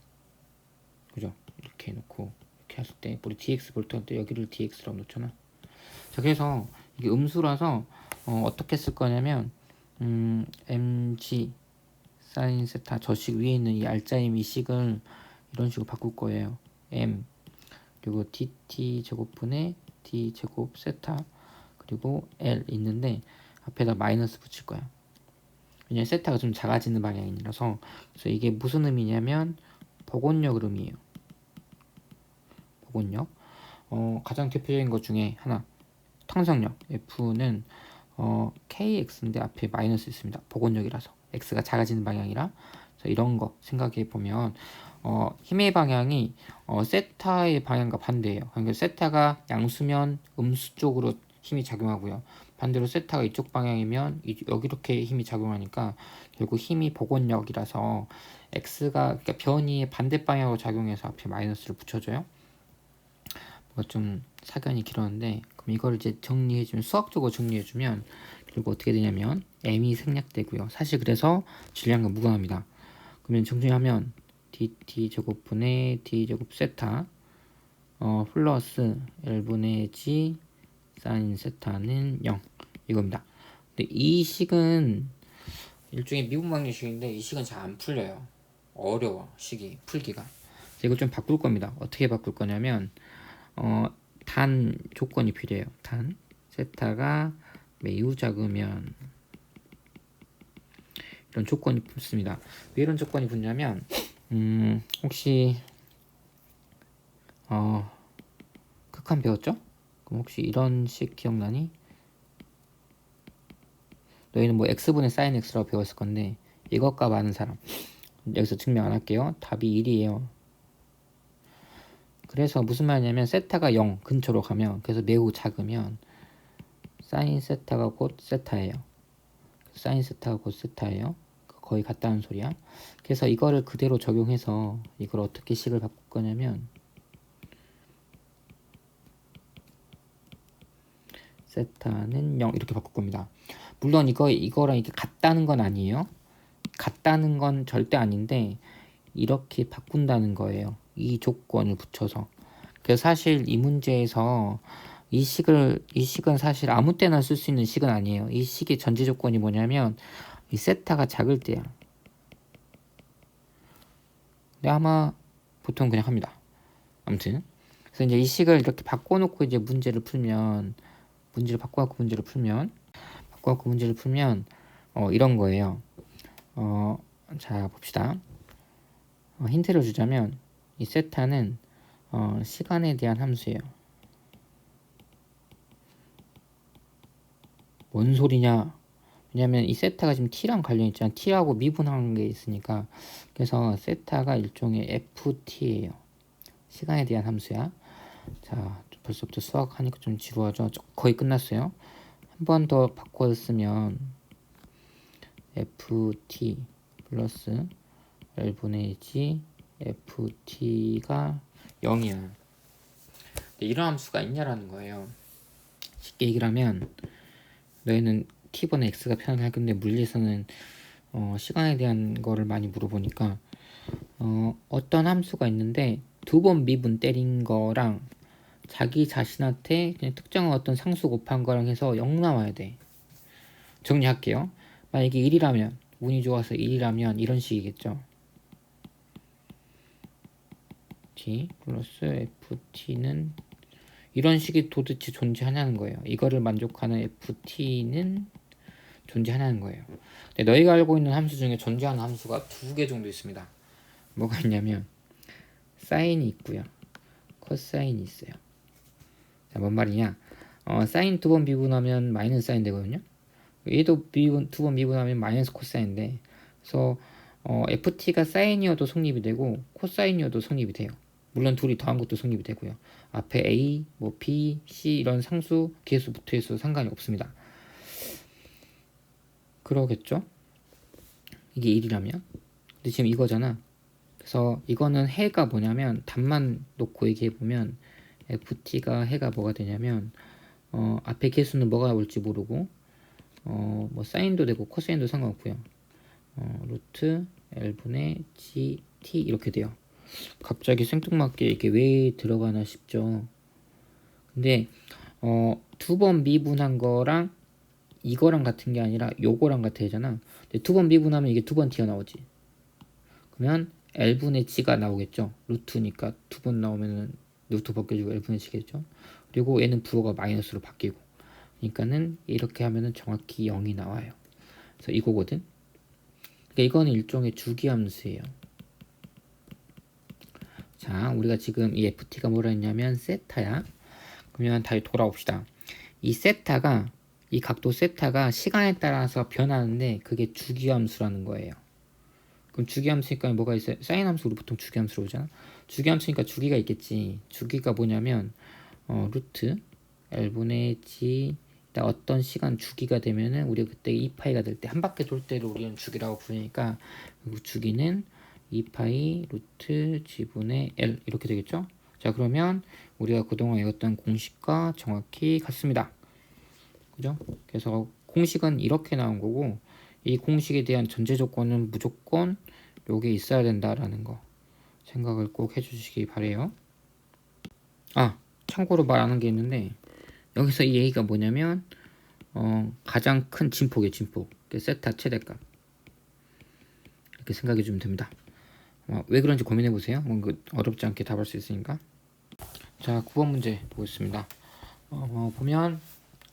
Speaker 1: 그죠? 이렇게 놓고 이렇게 했을 때 우리 dx 볼트 할 때 여기를 dx라고 놓잖아. 자, 그래서 이게 음수라서 어떻게 쓸 거냐면 mg 사인 세타 저식 위에 있는 이 알짜임 이 식을 이런 식으로 바꿀 거예요. m 그리고 dt 제곱분의 d 제곱 세타 그리고 l 있는데 앞에다 마이너스 붙일 거야. 왜냐면 세타가 좀 작아지는 방향이라서. 그래서 이게 무슨 의미냐면 복원력 의미예요. 복원력. 가장 대표적인 것 중에 하나 탄성력 F는 KX인데 앞에 마이너스 있습니다. 복원력이라서 X가 작아지는 방향이라. 그래서 이런 거 생각해 보면 힘의 방향이 세타의 방향과 반대예요. 그러니까 세타가 양수면 음수 쪽으로 힘이 작용하고요. 반대로 세타가 이쪽 방향이면 여기 이렇게 힘이 작용하니까 결국 힘이 복원력이라서 X가 그러니까 변이의 반대 방향으로 작용해서 앞에 마이너스를 붙여줘요. 좀 사견이 길었는데 그럼 이걸 이제 정리해주면 수학적으로 정리해주면 결국 어떻게 되냐면 m이 생략되고요. 사실 그래서 질량과 무관합니다. 그러면 정리하면 dt 제곱분의 d 제곱 세타 플러스 l분의 g 사인 세타는 0 이겁니다. 근데 이 식은 일종의 미분방정식인데 이 식은 잘 안 풀려요. 어려워 식이 풀기가. 이거 좀 바꿀 겁니다. 어떻게 바꿀 거냐면 단 조건이 필요해요. 단 세타가 매우 작으면 이런 조건이 붙습니다. 왜 이런 조건이 붙냐면 혹시 극한 배웠죠? 그럼 혹시 이런 식 기억나니? 너희는 뭐 x분의 sin x라고 배웠을 건데 이것 값 아는 사람 여기서 증명 안 할게요. 답이 1이에요. 그래서 무슨 말이냐면 세타가 0 근처로 가면 그래서 매우 작으면 사인 세타가 곧 세타예요. 사인 세타가 곧 세타예요. 거의 같다는 소리야. 그래서 이거를 그대로 적용해서 이걸 어떻게 식을 바꿀 거냐면 세타는 0 이렇게 바꿀 겁니다. 물론 이거랑 이게 같다는 건 아니에요. 같다는 건 절대 아닌데 이렇게 바꾼다는 거예요. 이 조건을 붙여서. 그래서 사실 이 문제에서 이 식은 사실 아무 때나 쓸 수 있는 식은 아니에요. 이 식의 전제 조건이 뭐냐면 이 세타가 작을 때야. 근데 아마 보통 그냥 합니다. 아무튼 그래서 이제 이 식을 이렇게 바꿔놓고 이제 문제를 풀면 이런 거예요. 자 봅시다. 힌트를 주자면 이 세타는 시간에 대한 함수예요. 뭔 소리냐? 왜냐면 이 세타가 지금 t랑 관련 있잖아. t하고 미분한 게 있으니까. 그래서 세타가 일종의 ft예요. 시간에 대한 함수야. 자, 벌써부터 수학하니까 좀 지루하죠. 거의 끝났어요. 한 번 더 바꿔쓰면 ft 플러스 l분의 g ft가 0이야. 이런 함수가 있냐라는 거예요. 쉽게 얘기를 하면 너희는 t분의 x가 편할 건데 물리에서는 시간에 대한 거를 많이 물어보니까 어떤 함수가 있는데 두 번 미분 때린 거랑 자기 자신한테 그냥 특정한 어떤 상수 곱한 거랑 해서 0 나와야 돼. 정리할게요. 만약에 1이라면 운이 좋아서 1이라면 이런 식이겠죠. t 플러스 ft는 이런 식이 도대체 존재하냐는 거예요. 이거를 만족하는 ft는 존재하냐는 거예요. 근데 너희가 알고 있는 함수 중에 존재하는 함수가 2개 정도 있습니다. 뭐가 있냐면 사인이 있고요, 코사인이 있어요. 자, 뭔 말이냐? 사인 2번 미분하면 마이너스 사인 되거든요. 얘도 2번 미분하면 마이너스 코사인인데, 그래서 ft가 사인이어도 성립이 되고 코사인이어도 성립이 돼요. 물론 둘이 더한 것도 성립이 되고요. 앞에 a, 뭐 b, c 이런 상수, 계수 붙어 있어도 상관이 없습니다. 그러겠죠? 이게 1이라면. 근데 지금 이거잖아. 그래서 이거는 해가 뭐냐면 답만 놓고 얘기해 보면 ft가 해가 뭐가 되냐면 앞에 개수는 뭐가 올지 모르고 뭐 사인도 되고 코사인도 상관없고요. 루트 L분의 GT 이렇게 돼요. 갑자기 생뚱맞게 이게 왜 들어가나 싶죠. 근데 2번 미분한 거랑 이거랑 같은 게 아니라 요거랑 같아잖아. 근데 2번 미분하면 이게 2번 튀어나오지. 그러면 L분의 G가 나오겠죠. 루트니까 2번 나오면은 루트 벗겨지고 L분의 G겠죠. 그리고 얘는 부호가 마이너스로 바뀌고, 그러니까는 이렇게 하면은 정확히 0이 나와요. 그래서 이거거든. 그러니까 이거는 일종의 주기함수예요. 자, 우리가 지금 이 ft가 뭐라 했냐면 세타야. 그러면 다시 돌아옵시다. 이 세타가, 이 각도 세타가 시간에 따라서 변하는데 그게 주기함수라는 거예요. 그럼 주기함수니까 뭐가 있어요? 사인함수 우리 보통 주기함수로 보잖아. 주기함수니까 주기가 있겠지. 주기가 뭐냐면 루트 L분의 G 어떤 시간 주기가 되면은 우리가 그때 2파이가 될 때 한 바퀴 돌 때를 우리는 주기라고 부르니까 주기는 2파이 루트 G분의 L 이렇게 되겠죠. 자, 그러면 우리가 그동안 외웠던 공식과 정확히 같습니다. 그죠? 그래서 공식은 이렇게 나온 거고, 이 공식에 대한 전제 조건은 무조건 요게 있어야 된다라는 거 생각을 꼭 해주시기 바래요. 아, 참고로 말하는 게 있는데, 여기서 이 A가 뭐냐면 가장 큰 진폭이에요. 진폭. 세타 최대값. 이렇게 생각해 주면 됩니다. 왜 그런지 고민해 보세요. 어렵지 않게 답할 수 있으니까. 자, 9번 문제 보겠습니다. 보면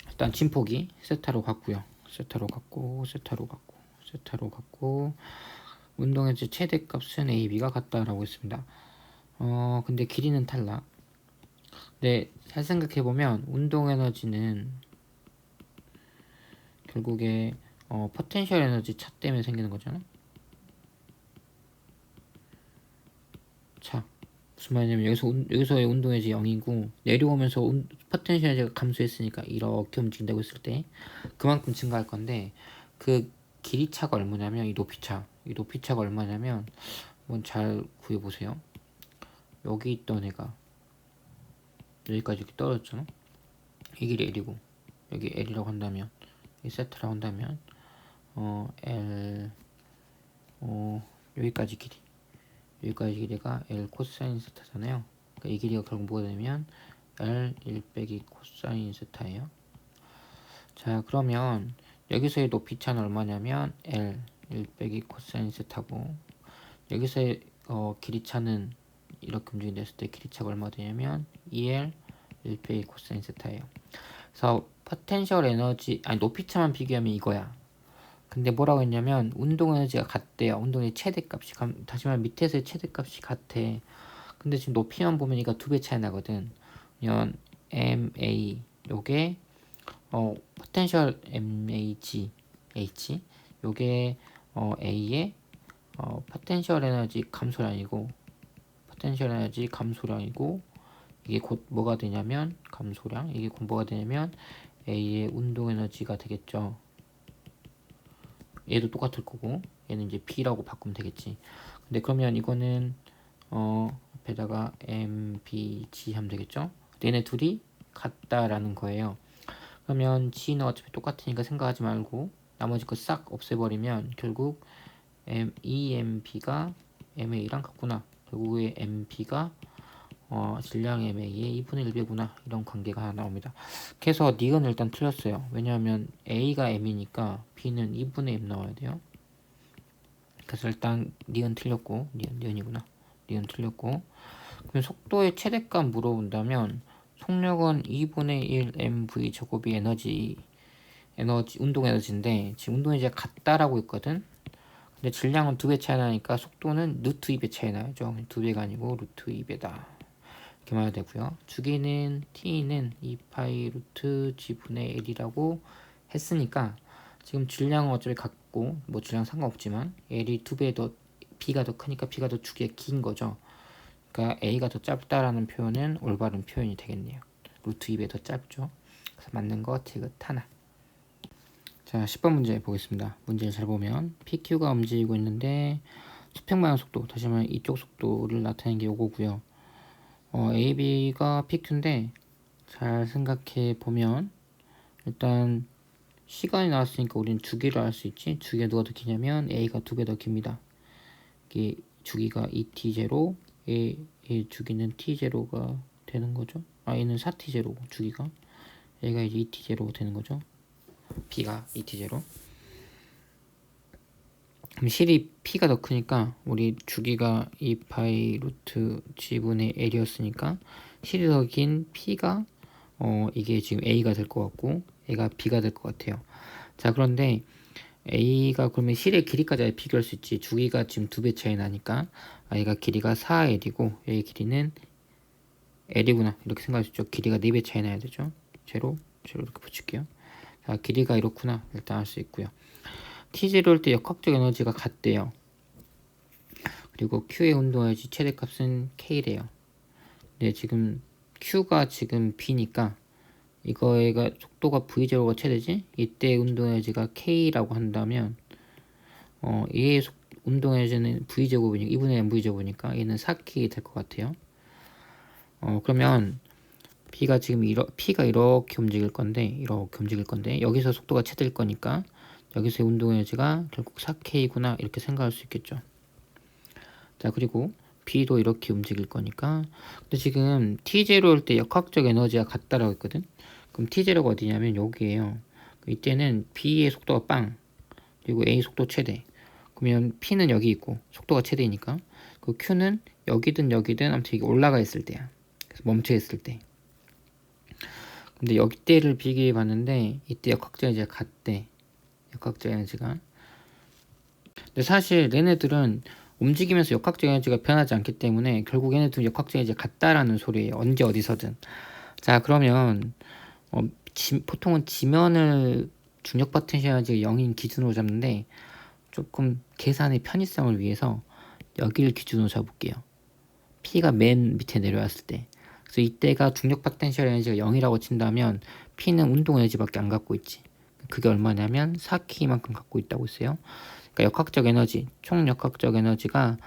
Speaker 1: 일단 진폭이 세타로 갔고요. 세타로 갔고, 세타로 갔고, 세타로 갔고, 운동의 최대값은 A, B가 같다라고 했습니다. 근데 길이는 탈락. 근데 잘 생각해 보면 운동 에너지는 결국에 포텐셜 에너지 차 때문에 생기는 거잖아. 자, 무슨 말이냐면 여기서의 운동 에너지 0이고 내려오면서 포텐셜 에너지가 감소했으니까 이렇게 움직인다고 했을 때 그만큼 증가할 건데, 그 길이 차가 얼마냐면 이 높이 차가 얼마냐면 한번 잘 구해 보세요. 여기 있던 애가 여기까지 이렇게 떨어졌잖아. 이 길이 L이고 여기 L이라고 한다면, 이 세트라고 한다면 L 여기까지 길이가 L 코사인 세타잖아요. 그러니까 이 길이가 결국 뭐가 되냐면 L 1 빼기 코사인 세타예요. 자, 그러면 여기서의 높이 차는 얼마냐면 L 1 빼기 코사인 세타고, 여기서의 길이 차는 이렇게 움직인댔을 때 길이 차가 얼마 되냐면 2L 1 빼기 코사인 세타예요. 그래서 포텐셜 에너지, 높이 차만 비교하면 이거야. 근데 뭐라고 했냐면 운동 에너지가 같대요. 운동의 최대값이, 다시 말하면 밑에서의 최대값이 같아. 근데 지금 높이만 보면 이거 2배 차이 나거든. 그러면 MA 요게 포텐셜 MAG H 요게 A의 포텐셜 에너지 감소량이고, 이게 곧 뭐가 되냐면 감소량, 이게 곧 뭐가 되냐면 A의 운동 에너지가 되겠죠. 얘도 똑같을 거고 얘는 이제 B라고 바꾸면 되겠지. 근데 그러면 이거는 앞에다가 M, B, G 하면 되겠죠. 얘네 둘이 같다라는 거예요. 그러면 G는 어차피 똑같으니까 생각하지 말고 나머지 거 싹 없애버리면 결국 EMB가 MA랑 같구나. 결국에 MB가 질량 MA의 2분의 1배구나. 이런 관계가 하나 나옵니다. 그래서 니은 일단 틀렸어요. 왜냐하면 A가 M이니까 B는 2분의 M 나와야 돼요. 그래서 일단 니은 틀렸고, 니은이구나. 니은 틀렸고. 그럼 속도의 최대값 물어본다면 속력은 2분의 1 mv 제곱이 운동 에너지인데 지금 운동 에너지가 같다라고 있거든. 근데 질량은 2배 차이 나니까 속도는 루트 2배 차이 나죠. 2배가 아니고 루트 2배다. 이렇게 말해야 되고요. 주기는 t는 2파이 루트 g분의 l이라고 했으니까 지금 질량은 어차피 같고 뭐 질량 상관없지만 l이 2배 더 b가 더 크니까 b가 더 주기가 긴 거죠. 그러니까 a가 더 짧다라는 표현은 올바른 표현이 되겠네요. 루트 2배 더 짧죠. 그래서 맞는 거 티귿 하나. 자, 10번 문제 보겠습니다. 문제를 잘 보면 PQ가 움직이고 있는데 수평 방향 속도, 다시 말하면 이쪽 속도를 나타내는 게 요거고요. AB가 PQ인데 잘 생각해 보면 일단 시간이 나왔으니까 우리는 주기를 알 수 있지. 주기가 누가 더 기냐면 A가 2배 더 깁니다. 이게 주기가 2t0, A의 주기는 t0가 되는 거죠. A는 4t0고 주기가 A가 이제 2t0가 되는 거죠. B가 2t0. 그럼 실이 P가 더 크니까 우리 주기가 2파이 루트 G분의 L이었으니까 실이 더 긴 P가 이게 지금 A가 될 것 같고 A가 B가 될 것 같아요. 자, 그런데 A가 그러면 실의 길이까지 비교할 수 있지. 주기가 지금 2배 차이 나니까 A가 길이가 4L이고 A의 길이는 L이구나 이렇게 생각할 수 있죠. 길이가 4배 차이 나야 되죠. 제로 이렇게 붙일게요. 자, 길이가 이렇구나 일단 알 수 있고요. T0일 때 역학적 에너지가 같대요. 그리고 Q의 운동에너지 최대값은 K래요. 근데 지금 Q가 지금 B니까 이거가 속도가 V0가 최대지? 이때 운동에너지가 K라고 한다면 얘의 운동에너지는 V제곱이니까 2분의 mV제곱이니까 얘는 4K 될 것 같아요. 그러면 P가 지금 P가 이렇게 움직일 건데 여기서 속도가 최대일 거니까 여기서의 운동에너지가 결국 4K구나 이렇게 생각할 수 있겠죠. 자, 그리고 B도 이렇게 움직일 거니까 근데 지금 T0일 때 역학적 에너지가 같다라고 했거든. 그럼 T0가 어디냐면 여기에요. 이때는 B의 속도가 빵 그리고 A 속도 최대. 그러면 P는 여기 있고 속도가 최대니까 그 Q는 여기든 아무튼 이게 올라가 있을 때야. 그래서 멈춰 있을 때. 근데 여기 때를 비교해 봤는데 이때 역학적 에너지가 같대. 역학적 에너지가. 근데 사실 얘네들은 움직이면서 역학적 에너지가 변하지 않기 때문에 결국 얘네들은 역학적 에너지가 같다라는 소리예요. 언제 어디서든. 자, 그러면 보통은 지면을 중력 포텐셜 에너지가 0인 기준으로 잡는데 조금 계산의 편의성을 위해서 여기를 기준으로 잡을게요. P가 맨 밑에 내려왔을 때. 그래서 이때가 중력 포텐셜 에너지가 0이라고 친다면 P는 운동 에너지밖에 안 갖고 있지. 그게 얼마냐면 4K만큼 갖고 있다고 했어요. 그러니까 역학적 에너지, 총 역학적 에너지가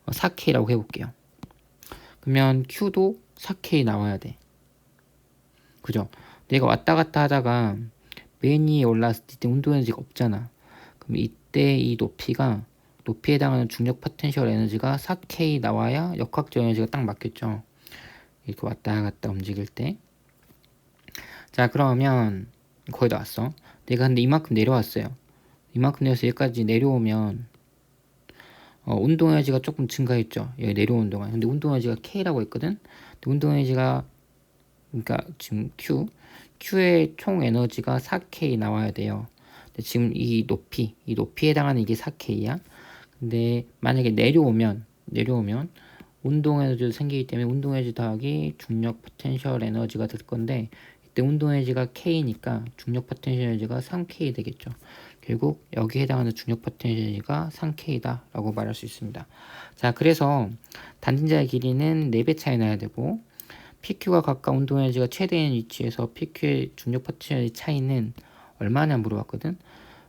Speaker 1: 4K라고 해볼게요. 그러면 Q도 4K 나와야 돼. 그죠? 내가 왔다 갔다 하다가 맨 위에 올라왔을 때 운동 에너지가 없잖아. 그럼 이때 이 높이에 해당하는 중력 포텐셜 에너지가 4K 나와야 역학적 에너지가 딱 맞겠죠. 이렇게 왔다 갔다 움직일 때. 자, 그러면 거의 다 왔어. 내가 근데 이만큼 내려왔어요. 이만큼 내려서 여기까지 내려오면 운동 에너지가 조금 증가했죠. 여기 내려오는 동안. 근데 운동 에너지가 K라고 했거든. 근데 운동 에너지가 그러니까 지금 Q의 총 에너지가 4K 나와야 돼요. 근데 지금 이 높이에 해당하는 이게 4K야. 근데 만약에 내려오면 운동 에너지도 생기기 때문에 운동 에너지 더하기 중력 포텐셜 에너지가 될 건데 이때 운동 에너지가 K니까 중력 포텐셜 에너지가 3K 되겠죠. 결국 여기에 해당하는 중력 포텐셜 에너지가 3K다 라고 말할 수 있습니다. 자, 그래서 단진자의 길이는 4배 차이 나야 되고 PQ가 가까운 운동 에너지가 최대인 위치에서 PQ의 중력 포텐셜 에너지 차이는 얼마나 물어봤거든.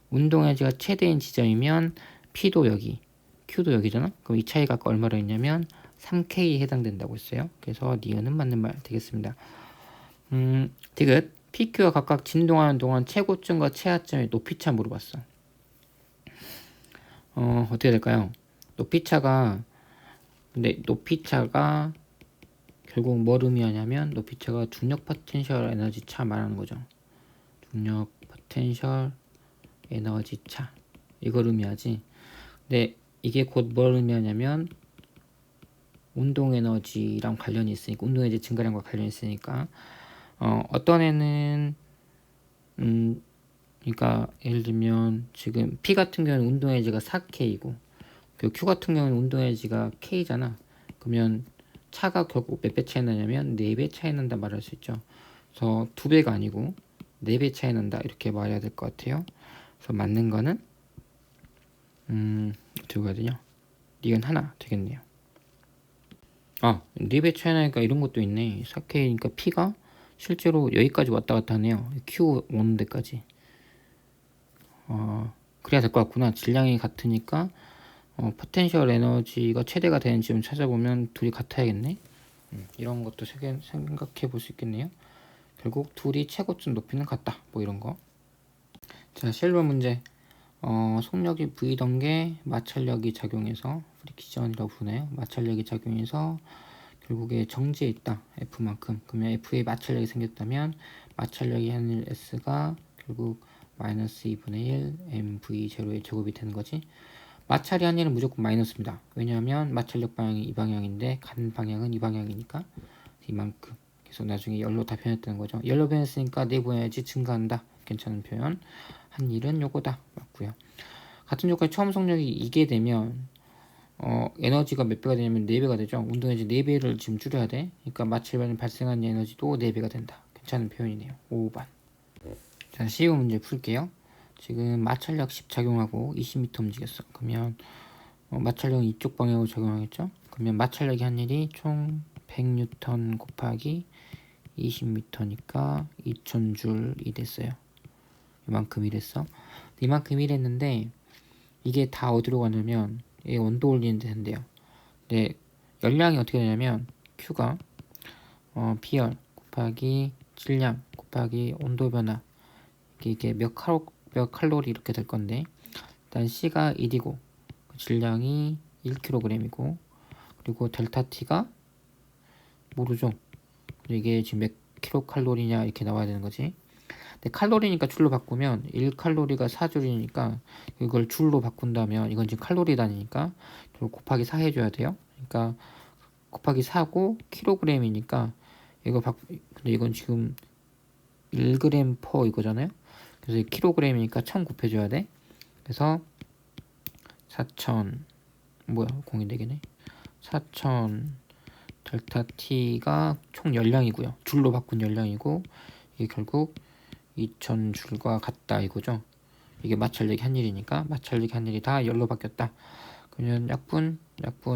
Speaker 1: 운동 에너지가 최대인 지점이면 P도 여기 Q도 여기잖아. 그럼 이 차이가 아까 얼마로 했냐면 3K에 해당된다고 했어요. 그래서 니은은 맞는 말 되겠습니다. 디귿 PQ가 각각 진동하는 동안 최고점과 최하점의 높이차 물어봤어. 어떻게 될까요? 근데 높이차가 결국 뭘 의미하냐면 높이차가 중력 포텐셜 에너지 차 말하는 거죠. 중력 포텐셜 에너지 차 이걸 의미하지. 근데 이게 곧 뭘 의미하냐면 운동 에너지랑 관련이 있으니까, 운동 에너지 증가량과 관련이 있으니까 어떤 애는 그러니까 예를 들면 지금 P 같은 경우는 운동 에너지가 4K이고 그 Q 같은 경우는 운동 에너지가 K잖아. 그러면 차가 결국 몇 배 차이 나냐면 4배 차이 난다 말할 수 있죠. 그래서 2배가 아니고 4배 차이 난다 이렇게 말해야 될 것 같아요. 그래서 맞는 거는 어떻게 해야 되냐? 니은 하나 되겠네요. 4배 차이 나니까 이런 것도 있네. 4K니까 P가 실제로 여기까지 왔다 갔다 하네요. Q 오는 데까지. 그래야 될 것 같구나. 질량이 같으니까 포텐셜 에너지가 최대가 되는 지점 찾아보면 둘이 같아야겠네. 이런 것도 생각해 볼 수 있겠네요. 결국 둘이 최고점 높이는 같다. 뭐 이런 거. 자, 실버 문제. 속력이 V던 게 마찰력이 작용해서 프리키션이라고 부르나요? 마찰력이 작용해서 결국에 정지해 있다. F만큼. 그러면 F에 마찰력이 생겼다면 마찰력이 하는 S가 결국 마이너스 2분의 1 mv0의 제곱이 되는 거지. 마찰이 한 일은 무조건 마이너스입니다. 왜냐하면 마찰력 방향이 이 방향인데 간 방향은 이 방향이니까 이만큼. 그래서 나중에 열로 다 변했다는 거죠. 열로 변했으니까 내부 에너지 증가한다. 괜찮은 표현. 한 일은 요거다. 맞고요. 같은 조건의 처음 속력이 이게 되면 에너지가 몇 배가 되냐면 4배가 되죠. 운동 에너지 4배를 지금 줄여야 돼. 그러니까 마찰반에 발생한 에너지도 4배가 된다. 괜찮은 표현이네요. 5번. 자, 쉬운 문제 풀게요. 지금 마찰력 10 작용하고 20m 움직였어. 그러면 마찰력은 이쪽 방향으로 작용하겠죠. 그러면 마찰력이 한 일이 총 100N 곱하기 20m니까 2000줄이 됐어요. 이만큼이 됐어. 이만큼 일했는데 이게 다 어디로 가냐면 이 온도 올리는 데 된대요. 근데 열량이 어떻게 되냐면 Q가 비열 곱하기 질량 곱하기 온도 변화 이게 몇 칼로리 이렇게 될 건데 일단 C가 1이고 질량이 1kg이고 그리고 델타 T가 모르죠. 이게 지금 몇 킬로칼로리냐 이렇게 나와야 되는 거지. 근데 칼로리니까 줄로 바꾸면 1칼로리가 4줄이니까 이걸 줄로 바꾼다면 이건 지금 칼로리 단위니까 곱하기 4 해줘야 돼요. 그러니까 곱하기 4고 킬로그램이니까 근데 이건 지금 1g 퍼 이거잖아요. 그래서 킬로그램이니까 1000 곱해줘야 돼. 그래서 4000 뭐야 공이 되겠네. 4000 델타 T가 총 열량이고요. 줄로 바꾼 열량이고 이게 결국 2000줄과 같다 이거죠. 이게 마찰력이 한 일이니까 마찰력이 한 일이 다 열로 바뀌었다. 그러면 약분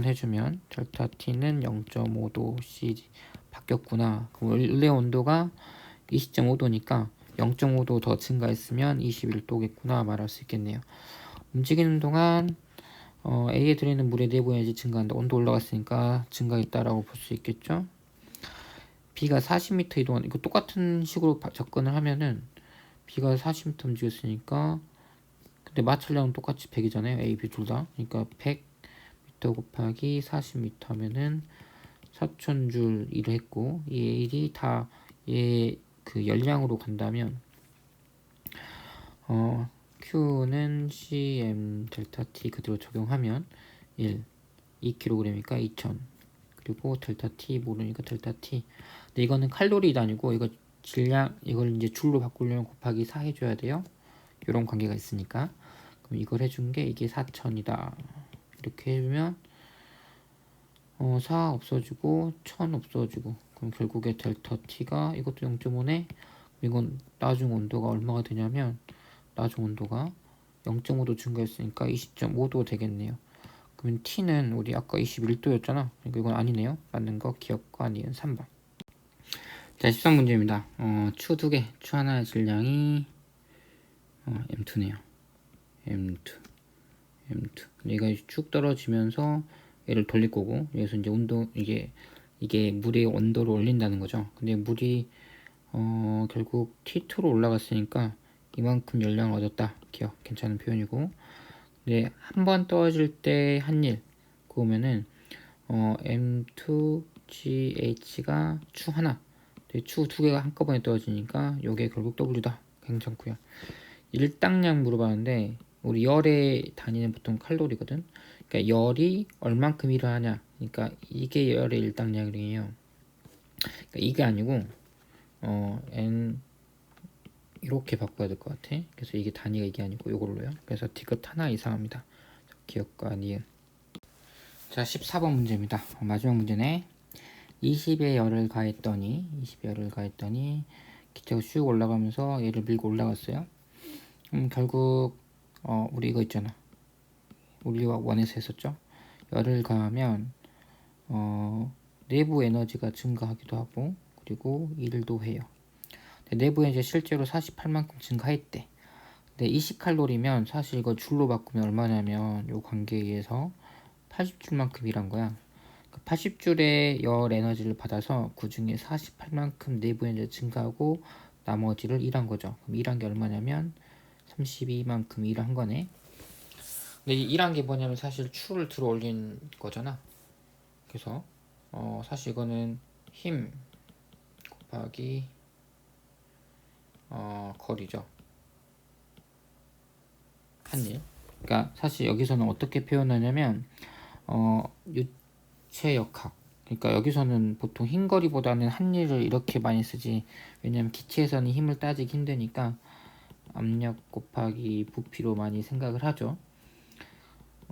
Speaker 1: 해주면 델타 T는 0.5도씨 바뀌었구나. 그럼 원래 온도가 20.5도니까 0.5도 더 증가했으면 21도겠구나 말할 수 있겠네요. 움직이는 동안 A에 들어있는 물의 내부 에너지 증가한다. 온도 올라갔으니까 증가했다라고 볼 수 있겠죠. B가 40m 이동한 이거 똑같은 식으로 접근을 하면은 B가 40m 움직였으니까 근데 마찰량은 똑같이 100이잖아요. A, B 둘 다. 그러니까 100m 곱하기 40m 하면은 4000줄 일을 했고 이 일이 다 얘 그 열량으로 간다면 Q는 cm 델타 T 그대로 적용하면 1 2kg이니까 2000 그리고 델타 T 모르니까 델타 T. 근데 이거는 칼로리 단위고 이거 질량 이걸 이제 줄로 바꾸려면 곱하기 4 해줘야 돼요. 이런 관계가 있으니까. 그럼 이걸 해준 게 이게 4000이다. 이렇게 해주면 4 없어지고 1000 없어지고 그럼 결국에 델타 T가 이것도 0.5네. 이건 나중 온도가 얼마가 되냐면 나중 온도가 0.5도 증가했으니까 20.5도 되겠네요. 그러면 T는 우리 아까 21도였잖아. 그러니까 이건 아니네요. 맞는 거 기억과 니은 3번. 자, 13문제입니다. 추 2개, 추 하나의 질량이 M2네요. M2. 얘가 쭉 떨어지면서 얘를 돌릴 거고 여기서 이제 이게 물의 온도를 올린다는 거죠. 근데 물이 결국 T2로 올라갔으니까 이만큼 열량을 얻었다. 기억 괜찮은 표현이고 근데 한 번 떨어질 때 한 일 그러면은 M2GH가 추 하나 추 2개가 한꺼번에 떨어지니까 요게 결국 W다. 괜찮고요. 일당량 물어봤는데 우리 열의 단위는 보통 칼로리거든. 그러니까 열이 얼만큼 일을 하냐. 그러니까 이게 열의 일당량이에요. 그러니까 이게 아니고 n 이렇게 바꿔야 될 것 같아. 그래서 이게 단위가 이게 아니고 이걸로요. 그래서 디귿 하나 이상합니다. 기억과 니은. 자, 14번 문제입니다. 마지막 문제네. 20의 열을 가했더니 기체가 쭉 올라가면서 얘를 밀고 올라갔어요. 결국 우리 이거 있잖아. 우리와 원에서 했었죠. 열을 가하면 내부 에너지가 증가하기도 하고 그리고 일도 해요. 내부 에너지 실제로 48만큼 증가했대. 근데 20칼로리면 사실 이거 줄로 바꾸면 얼마냐면 요 관계에 의해서 80줄만큼 일한 거야. 80줄의 열 에너지를 받아서 그 중에 48만큼 내부 에너지 증가하고 나머지를 일한 거죠. 그럼 일한 게 얼마냐면 32만큼 일한 거네. 근데 이 일한 게 뭐냐면 사실 추를 들어 올린 거잖아. 그래서 사실 이거는 힘 곱하기 거리죠. 한일. 그러니까 사실 여기서는 어떻게 표현하냐면 유체역학. 그러니까 여기서는 보통 흰 거리보다는 한일을 이렇게 많이 쓰지. 왜냐면 기체에서는 힘을 따지기 힘드니까 압력 곱하기 부피로 많이 생각을 하죠.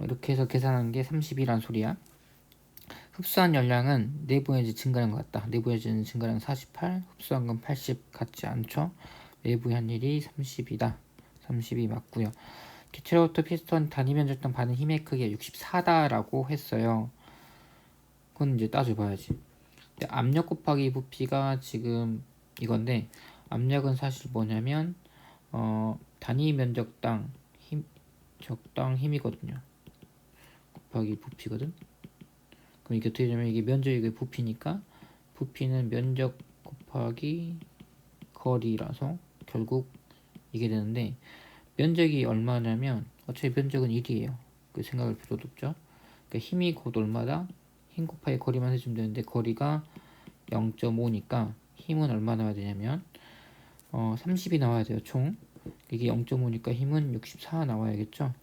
Speaker 1: 이렇게 해서 계산한 게 30이란 소리야. 흡수한 열량은 내부 에너지 증가한 것 같다. 내부 에너지는 증가량 48, 흡수한 건 80 같지 않죠? 내부 한일이 30이다. 30이 맞고요. 기체로부터 피스톤 단위 면적당 받은 힘의 크기가 64다라고 했어요. 그건 이제 따져봐야지. 근데 압력 곱하기 부피가 지금 이건데 압력은 사실 뭐냐면 단위 면적당 힘 적당 힘이거든요. 곱하기 부피거든. 그럼 이게 어떻게 되냐면 이게 면적이 부피니까 부피는 면적 곱하기 거리라서 결국 이게 되는데 면적이 얼마냐면 어차피 면적은 1이에요. 그 생각할 필요도 없죠. 그러니까 힘이 곧 얼마다? 힘 곱하기 거리만 해주면 되는데 거리가 0.5니까 힘은 얼마 나와야 되냐면 30이 나와야 돼요. 총. 이게 0.5니까 힘은 64 나와야겠죠.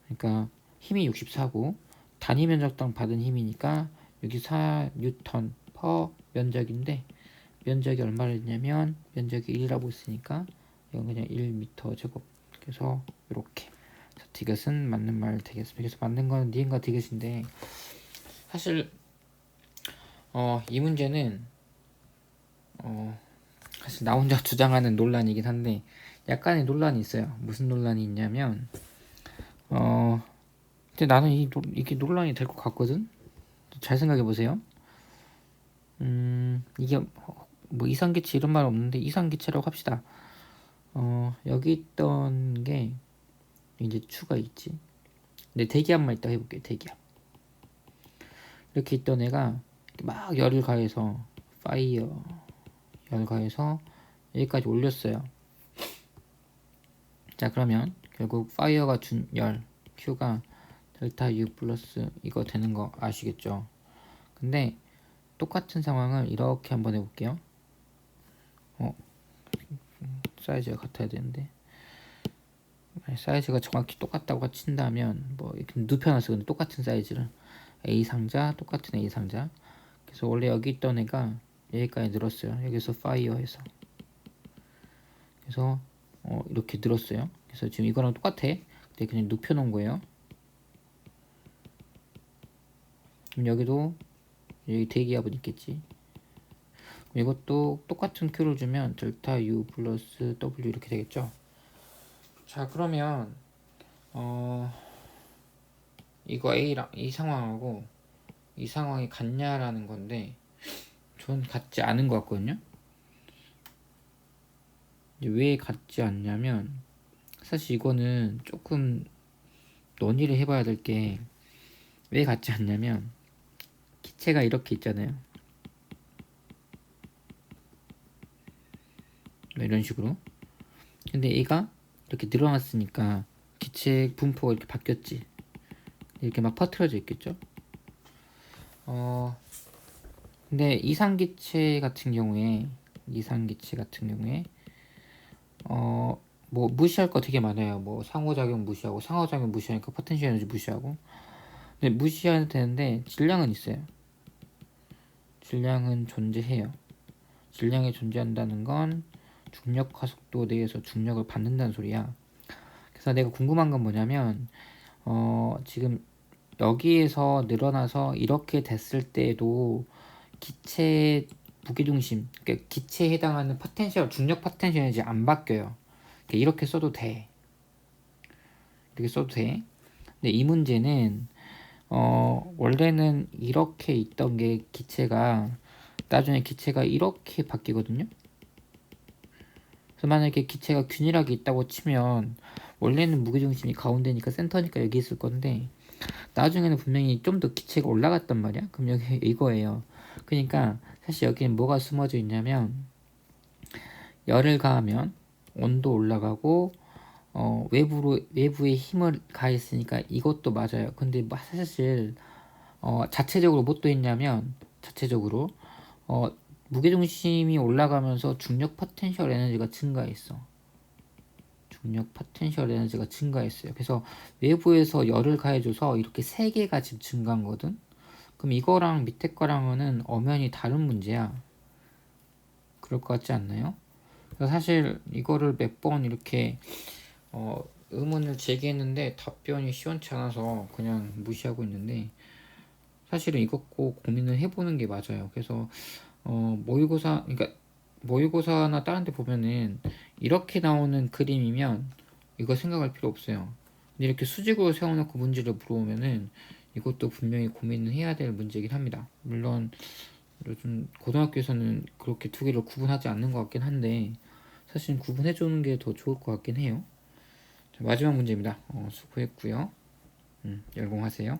Speaker 1: 그러니까 힘이 64고 단위 면적당 받은 힘이니까 64 뉴턴 퍼 면적인데 면적이 얼마를 했냐면 면적이 1이라고 했으니까 이건 그냥 1m 제곱. 그래서 이렇게 디귿은 맞는 말 되겠습니다. 그래서 맞는 건 니은과 디귿인데 사실 이 문제는 사실 나 혼자 주장하는 논란이긴 한데 약간의 논란이 있어요. 무슨 논란이 있냐면 근데 나는 이게 논란이 될 것 같거든. 잘 생각해 보세요. 이게 뭐 이상기체 이런 말 없는데 이상기체라고 합시다. 여기 있던 게 이제 추가 있지. 근데 대기압만 있다 해볼게요. 대기압. 이렇게 있던 애가 막 열을 가해서 파이어 열 가해서 여기까지 올렸어요. 자, 그러면 결국 파이어가 준 열 Q가 델타 U 플러스 이거 되는 거 아시겠죠? 근데 똑같은 상황을 이렇게 한번 해볼게요. 사이즈가 같아야 되는데 사이즈가 정확히 똑같다고 친다면 뭐 이렇게 눕혀놨어. 근데 똑같은 사이즈를 A 상자 똑같은 A 상자. 그래서 원래 여기 있던 애가 여기까지 늘었어요. 여기서 파이어에서 그래서 이렇게 늘었어요. 그래서 지금 이거랑 똑같아. 근데 그냥 눕혀놓은 거예요. 그럼 여기도 여기 대기압은 있겠지. 이것도 똑같은 Q를 주면 델타 U 플러스 W 이렇게 되겠죠. 자, 그러면 이거 A랑 이 상황하고 이 상황이 같냐라는 건데 전 같지 않은 것 같거든요. 왜 같지 않냐면 사실 이거는 조금 논의를 해봐야 될 게 왜 같지 않냐면 기체가 이렇게 있잖아요. 이런 식으로. 근데 얘가 이렇게 늘어났으니까 기체 분포가 이렇게 바뀌었지. 이렇게 막 퍼트려져 있겠죠. 근데 이상기체 같은 경우에 뭐 무시할 거 되게 많아요. 뭐 상호작용 무시하고 상호작용 무시하니까 포텐셜 에너지 무시하고. 근데 무시해야 되는데 질량은 있어요. 질량은 존재해요. 질량이 존재한다는 건 중력 가속도 내에서 중력을 받는다는 소리야. 그래서 내가 궁금한 건 뭐냐면 지금 여기에서 늘어나서 이렇게 됐을 때에도 기체 무게중심, 그러니까 기체에 해당하는 포텐셜, 중력 포텐셜이 이제 안 바뀌어요. 이렇게 써도 돼. 이렇게 써도 돼. 근데 이 문제는 원래는 이렇게 있던 게 기체가 나중에 기체가 이렇게 바뀌거든요. 그래서 만약에 기체가 균일하게 있다고 치면 원래는 무게중심이 가운데니까 센터니까 여기 있을 건데 나중에는 분명히 좀 더 기체가 올라갔단 말이야. 그럼 여기 이거예요. 그러니까 사실 여기는 뭐가 숨어져 있냐면 열을 가하면 온도 올라가고 외부에 힘을 가했으니까 이것도 맞아요. 근데 사실 자체적으로 뭐 또 있냐면 자체적으로 어, 무게중심이 올라가면서 중력 포텐셜 에너지가 증가했어. 중력 포텐셜 에너지가 증가했어요. 그래서 외부에서 열을 가해줘서 이렇게 세 개가 지금 증가한 거든. 그럼 이거랑 밑에 거랑은 엄연히 다른 문제야. 그럴 것 같지 않나요? 그래서 사실 이거를 몇 번 이렇게 의문을 제기했는데 답변이 시원치 않아서 그냥 무시하고 있는데 사실은 이것 꼭 고민을 해보는 게 맞아요. 그래서 모의고사, 그러니까 모의고사나 다른 데 보면은 이렇게 나오는 그림이면 이거 생각할 필요 없어요. 근데 이렇게 수직으로 세워놓고 문제를 물어보면은 이것도 분명히 고민을 해야 될 문제이긴 합니다. 물론 요즘 고등학교에서는 그렇게 두 개를 구분하지 않는 것 같긴 한데 사실 구분해주는 게 더 좋을 것 같긴 해요. 자, 마지막 문제입니다. 수고했고요. 열공하세요.